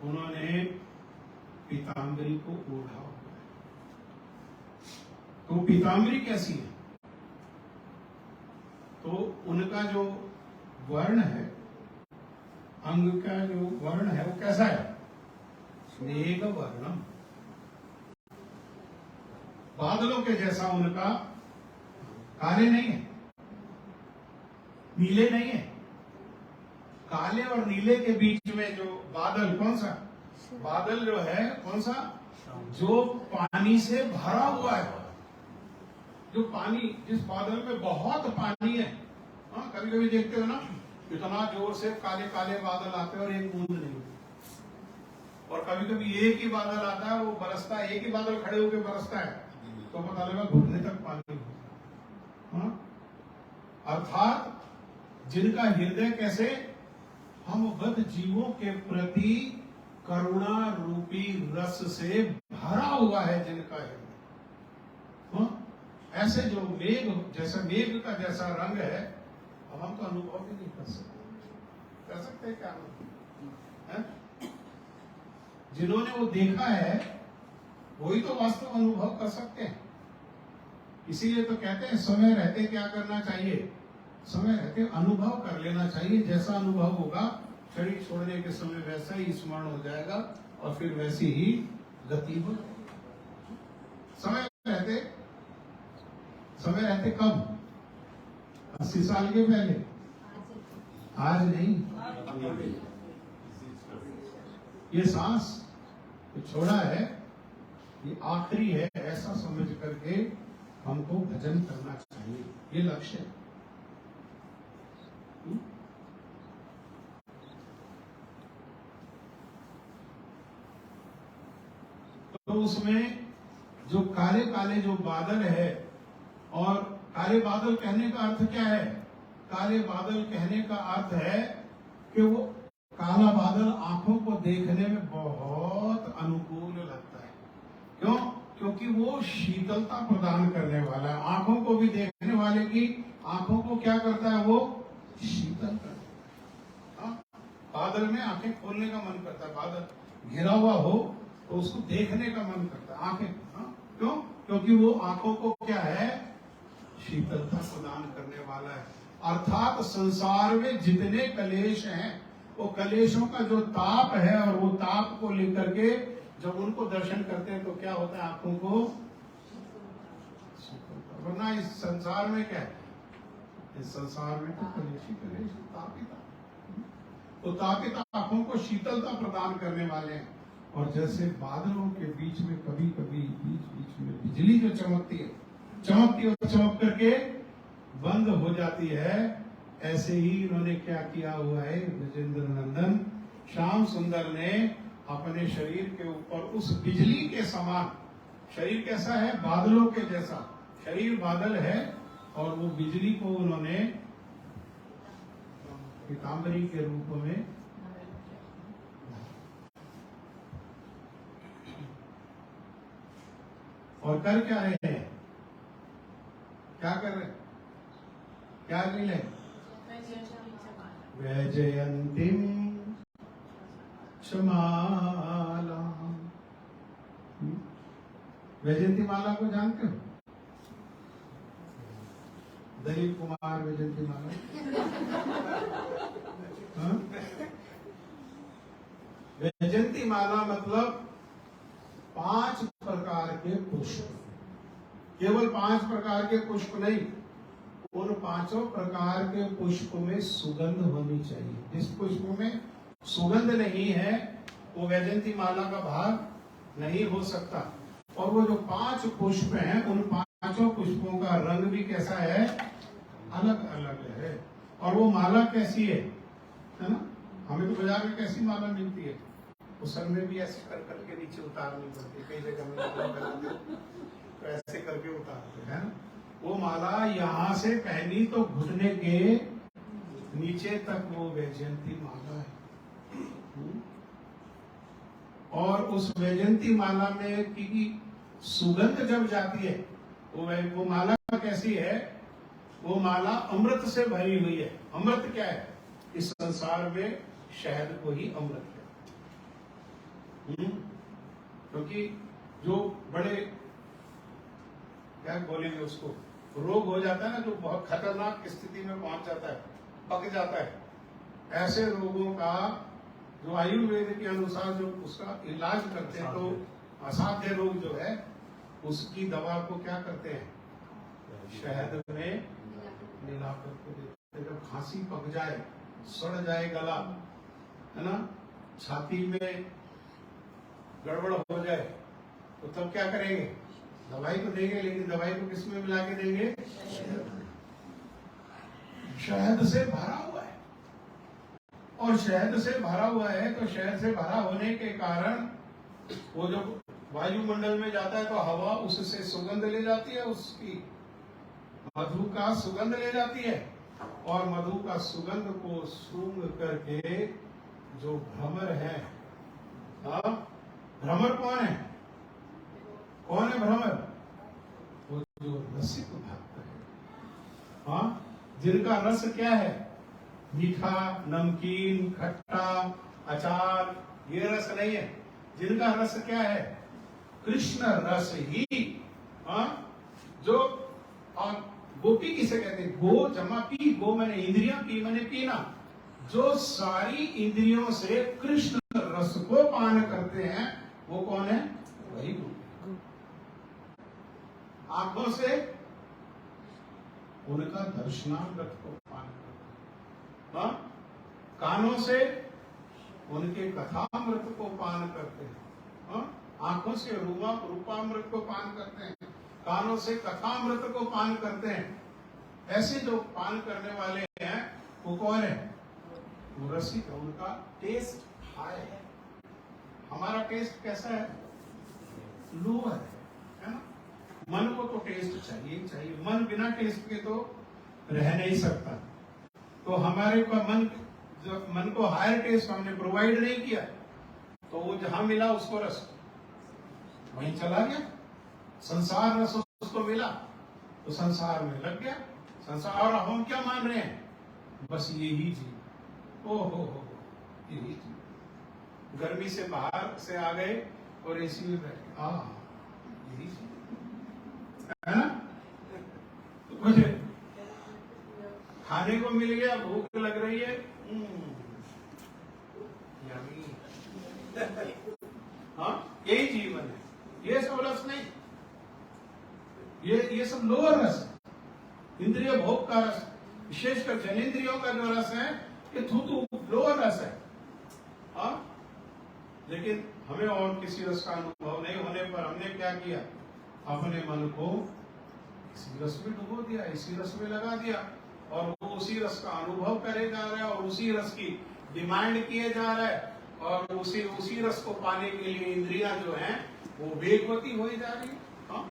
उन्होंने पीतांबरी को ओढ़ा हुआ है। तो पीतांबरी कैसी है? तो उनका जो वर्ण है, अंग का जो वर्ण है वो कैसा है? स्नेह वर्णम, बादलों के जैसा उनका, काले नहीं है, नीले नहीं है। काले और नीले के बीच में जो बादल, कौन सा बादल जो है, कौन सा? जो पानी से भरा हुआ है, जो पानी, जिस बादल में बहुत पानी है। हाँ, कभी कभी देखते हो ना, इतना जोर से काले काले बादल आते हैं और एक बूंद नहीं होती। और कभी कभी एक ही बादल आता है, वो बरसता है, एक ही बादल खड़े होकर बरसता है, तो पता लगा घुटने तक पानी होता है। अर्थात जिनका हृदय कैसे, हम बद्ध जीवों के प्रति करुणा रूपी रस से भरा हुआ है जिनका हृदय, ऐसे जो मेघ, जैसा मेघ का जैसा रंग है, अब हम तो अनुभव भी नहीं कर सकते क्या है? जिन्होंने वो देखा है वही तो वास्तव अनुभव कर सकते हैं। इसीलिए तो कहते हैं समय रहते क्या करना चाहिए? समय रहते अनुभव कर लेना चाहिए। जैसा अनुभव होगा शरीर छोड़ने के समय वैसा ही स्मरण हो जाएगा और फिर वैसी ही गति हो। समय रहते कब? 80 साल के पहले, आज नहीं। ये सांस छोड़ा है, ये आखिरी है, ऐसा समझ करके हमको भजन करना चाहिए, ये लक्ष्य है। तो उसमें जो काले काले जो बादल है, और काले बादल कहने का अर्थ क्या है? काले बादल कहने का अर्थ है कि वो काला बादल आंखों को देखने में बहुत अनुकूल लगता है। क्यों? क्योंकि वो शीतलता प्रदान करने वाला है। आंखों को भी, देखने वाले की आंखों को क्या करता है? वो शीतल करता है। बादल में आंखें खोलने का मन करता है। बादल घिरा हुआ हो तो उसको देखने का मन करता है, आंखें। क्यों? क्योंकि वो आंखों को क्या है? शीतलता प्रदान करने वाला है। अर्थात संसार में जितने कलेश हैं, वो कलेशों का जो ताप है, और वो ताप को लेकर के जब उनको दर्शन करते हैं तो क्या होता है? आंखों को शीतलता। वरना इस संसार में क्या है? इस संसार में तो कलेश ही कलेश, तापित। तो तापित आंखों को शीतलता प्रदान करने वाले हैं। और जैसे बादलों के बीच में कभी कभी बीच बीच में बिजली जो चमकती है और चमक करके बंद हो जाती है, ऐसे ही इन्होंने क्या किया हुआ है? ब्रजेंद्र नंदन श्याम सुंदर ने अपने शरीर के ऊपर उस बिजली के समान, शरीर कैसा है? बादलों के जैसा शरीर बादल है, और वो बिजली को उन्होंने पीतांबरी के रूप में और कर क्या रहे हैं? क्या कर रहे हैं? क्या लीले? वैजयंतीम क्षमाला। वैजयंती माला को जानते हो? दिलीप कुमार वैजयंती माला। वैजयंती माला मतलब 5 प्रकार के पुष्प। केवल 5 प्रकार के पुष्प नहीं, उन 5 प्रकार के पुष्प में सुगंध होनी चाहिए। जिस पुष्प में सुगंध नहीं है वो वैजयंती माला का भाग नहीं हो सकता। और वो जो 5 पुष्प हैं, उन 5 पुष्पों का रंग भी कैसा है? अलग अलग है। और वो माला कैसी है ना? हमें तो बाजार में कैसी माला मिलती है, उस सर में भी ऐसे कर करके नीचे उतारनी पड़ती है। कई जगह में माला बनाते हैं तो ऐसे करके उतारते हैं। वो माला यहाँ से पहनी तो घुटने के नीचे तक वो वैजयंती माला है। और उस वैजयंती माला में की सुगंध जब जाती है, वो माला कैसी है? वो माला अमृत से भरी हुई है। अमृत क्या है? इस संसार में शहद को ही अमृत है। क्योंकि जो बड़े क्या बोलेंगे उसको, रोग हो जाता है ना, जो बहुत खतरनाक स्थिति में पहुंच जाता है, पक जाता है, ऐसे रोगों का जो आयुर्वेद के अनुसार जो उसका इलाज करते हैं, तो असाध्य रोग जो है उसकी दवा को क्या करते हैं? शहद में मिला करके देते हैं। जब खांसी पक जाए, सड़ जाए गला, है ना, छाती में गड़बड़ हो जाए, तो तब क्या करेंगे? दवाई तो देंगे, लेकिन दवाई को किस में मिला के देंगे? शहद से भरा हुआ है। और शहद से भरा हुआ है, तो शहद से भरा होने के कारण वो जो वायुमंडल में जाता है तो हवा उससे सुगंध ले जाती है, उसकी मधु का सुगंध ले जाती है। और मधु का सुगंध को सूंघ करके जो भ्रमर है, भ्रमर कौन है? कौन है भ्रमर? वो जो रसिक भक्त है, जिनका रस क्या है? मीठा, नमकीन, खट्टा, अचार, ये रस नहीं है। जिनका रस क्या है? कृष्ण रस ही। जो और गोपी किसे कहते हैं? गो जमा पी, गो मैंने इंद्रियां, पी मैंने पीना। जो सारी इंद्रियों से कृष्ण रस को पान करते हैं, वो कौन है? वही गोपी। आंखों से उनका दर्शनामृत को पान करते हैं, कानों से उनके कथामृत को पान करते हैं, आंखों से रूपामृत को पान करते हैं, कानों से कथामृत को पान करते हैं, ऐसे जो पान करने वाले हैं वो कौन है? वो रसिक है, उनका टेस्ट हाई है। हमारा टेस्ट कैसा है? लोअर है ना? मन को तो टेस्ट चाहिए ही चाहिए, मन बिना टेस्ट के तो रह नहीं सकता। तो हमारे को मन को हायर टेस्ट हमने प्रोवाइड नहीं किया, तो वो जहां मिला उसको रस वहीं चला गया। संसार रस उसको मिला तो संसार में लग गया। संसार, और हम क्या मान रहे हैं? बस यही चीज, ओ हो यही चीज। गर्मी से बाहर से आ गए और एसी में बैठे, यही चीज है ना? तो कुछ खाने को मिल गया, भूख लग रही है, हाँ यही जीवन है। ये सब रस नहीं, ये सब लोअर रस है, इंद्रिय भोग का रस, विशेषकर जनेंद्रियों का जो रस है ये थूथू लोअर रस है। हाँ, लेकिन हमें और किसी रस का अनुभव नहीं होने पर हमने क्या किया? अपने मन को इसी रस में डुबो दिया, इसी रस में लगा दिया, और वो उसी रस का अनुभव करे जा रहा है और उसी रस की डिमांड किए जा रहा है, और उसी रस को पाने के लिए इंद्रियां जो हैं वो वेगवती हो जा रही है। हाँ?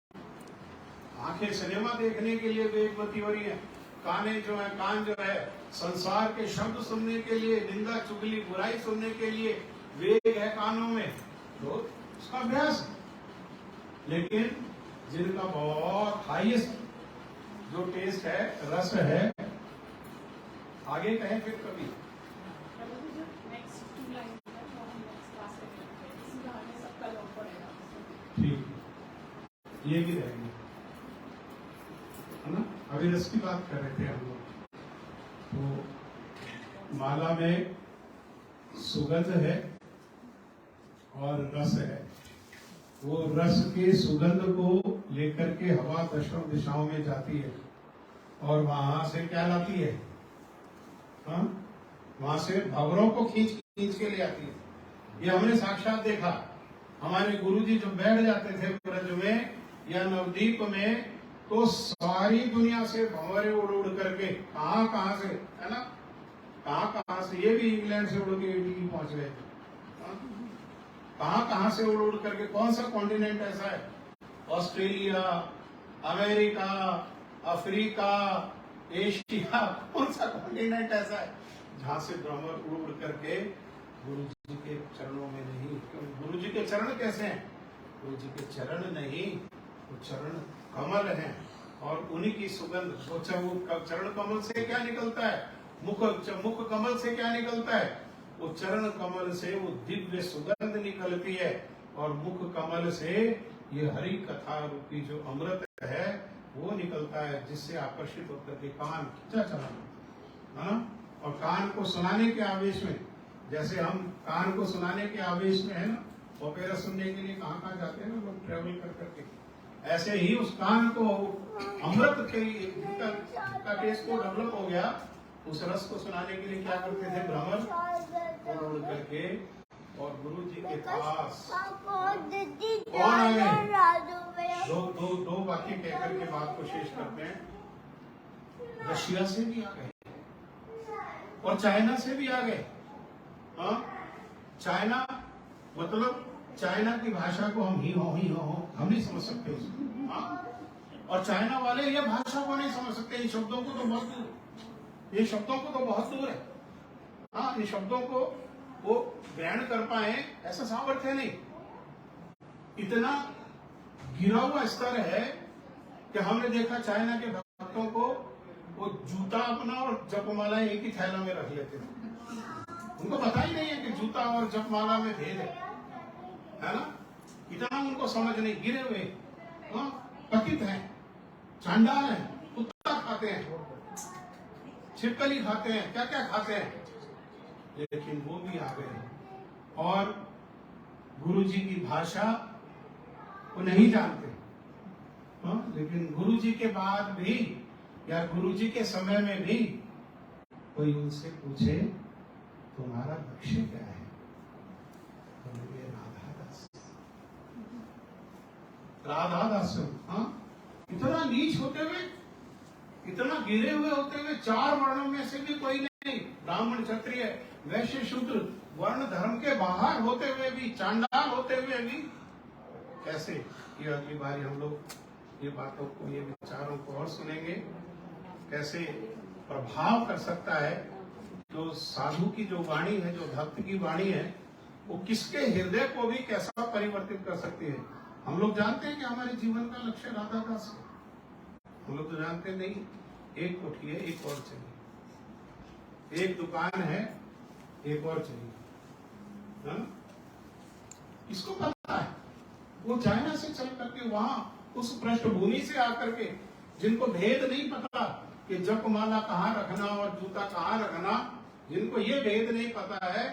आंखें सिनेमा देखने के लिए वेगवती हो रही है, कान जो है संसार के शब्द सुनने के लिए, निंदा चुगली बुराई सुनने के लिए वेग है कानों में, तो उसका अभ्यास है। लेकिन जिनका बहुत हाईएस्ट जो टेस्ट है, रस है, आगे कहें फिर कभी ठीक, ये भी रहेंगे, है ना? अभी रस की बात कर रहे थे हम लोग। तो माला में सुगंध है और रस है। वो रस के सुगंध को लेकर के हवा दशों दिशाओं में जाती है और वहां से क्या लाती है? हाँ? वहां से भंवरों को खींच के ले आती है। ये हमने साक्षात देखा। हमारे गुरुजी जो बैठ जाते थे ब्रज में या नवदीप में, तो सारी दुनिया से भंवरे उड़ करके कहां से, है ना, कहां से, ये भी इंग्लैंड से उड़ के इटली पहुंच गए थे। कहां से उड़ करके, कौन सा कॉन्टिनेंट ऐसा है? ऑस्ट्रेलिया, अमेरिका, अफ्रीका, एशिया, कौन सा कॉन्टिनेंट ऐसा है जहां से भ्रमर उड़ करके गुरु जी के चरणों में नहीं? गुरु जी के चरण कैसे हैं? गुरु जी के चरण नहीं, वो चरण कमल हैं, और उन्हीं की सुगंध। सोचा वो चरण कमल से क्या निकलता है? मुख कमल से क्या निकलता है? वो चरण कमल से वो दिव्य सुगंध निकलती है, और मुख कमल से ये हरि कथा रूपी जो अमृत है वो निकलता है, जिससे आकर्षित होकर के कान खींचा चला, है ना? और कान को सुनाने के आवेश में, जैसे हम कान को सुनाने के आवेश में है ना, ओपेरा सुनने के लिए कहाँ जाते हैं ना लोग, ट्रेवल कर करके, ऐसे ही उस कान को अमृत के का टेस्ट को डेवलप हो गया। उस रस को सुनाने के लिए क्या करते थे भ्रमर? उड़ करके और गुरु जी के पास कौन आ गए? दो बातें कहकर के बात को शेष करते हैं। रशिया से भी आ गए और चाइना से भी आ गए। हाँ, चाइना मतलब चाइना की भाषा को हम ही हो हम नहीं समझ सकते उसको। हाँ, और चाइना वाले ये भाषा को नहीं समझ सकते। इन शब्दों को तो बहुत दूर, ये शब्दों को तो बहुत दूर है। हाँ, इन शब्दों को वो ग्रहण कर पाए ऐसा सामर्थ्य नहीं। इतना गिरा हुआ स्तर है कि हमने देखा चाइना के भक्तों को वो जूता अपना और जपमाला एक ही थैला में रख लेते थे। उनको पता ही नहीं है कि जूता और जपमाला में भेद है ना? इतना उनको समझ नहीं, गिरे हुए, पतित हैं, चांडाल हैं, कुत्ता खाते हैं, छिपकली खाते हैं, क्या क्या खाते हैं, लेकिन वो भी आ गए और गुरु जी की भाषा वो नहीं जानते। लेकिन गुरु जी के बाद भी या गुरु जी के समय में भी कोई उनसे पूछे तुम्हारा लक्ष्य क्या है, तो राधा दास। हाँ, इतना नीच होते हुए, इतना गिरे हुए होते हुए, 4 वर्णों में से भी कोई नहीं, ब्राह्मण, क्षत्रिय, वैश्य, शूद्र, वर्ण धर्म के बाहर होते हुए भी, चांडाल होते हुए भी, कैसे ये अगली बार हम लोग ये बातों को, ये विचारों को और सुनेंगे, कैसे प्रभाव कर सकता है जो साधु की जो वाणी है, जो भक्त की वाणी है, वो किसके हृदय को भी कैसा परिवर्तित कर सकती है। हम लोग जानते हैं कि हमारे जीवन का लक्ष्य राधा दास है, हम लोग तो जानते नहीं। एक कोठी है, एक और चाहिए, एक दुकान है, एक और चाहिए, हाँ? इसको पता है, वो चाइना से चल करके वहां उस पृष्ठभूमि से आकर के, जिनको भेद नहीं पता कि जपमाला कहाँ रखना और जूता कहाँ रखना, जिनको ये भेद नहीं पता है,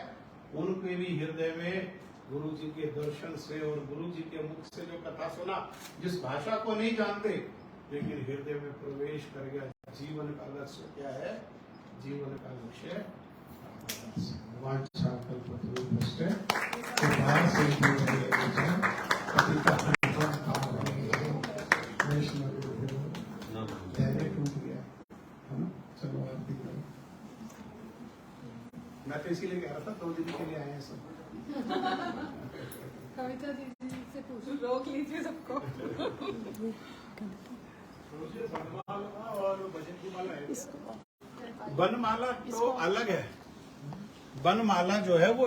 उनके भी हृदय में गुरु जी के दर्शन से और गुरु जी के मुख से जो कथा सुना, जिस भाषा को नहीं जानते लेकिन हृदय में प्रवेश कर गया, जीवन का लक्ष्य क्या है, जीवन का लक्ष्य वांछा कल्पतरुभ्यश्च कृपा टूट गया है ना। चलो आरती करो। मैं तो इसीलिए कह रहा था 2 दिन के लिए आए हैं सब। कविता दीदी से पूछो, रोक लीजिए सबको। बनमाला और भजन की माला है। बनमाला तो अलग है, बनमाला जो है वो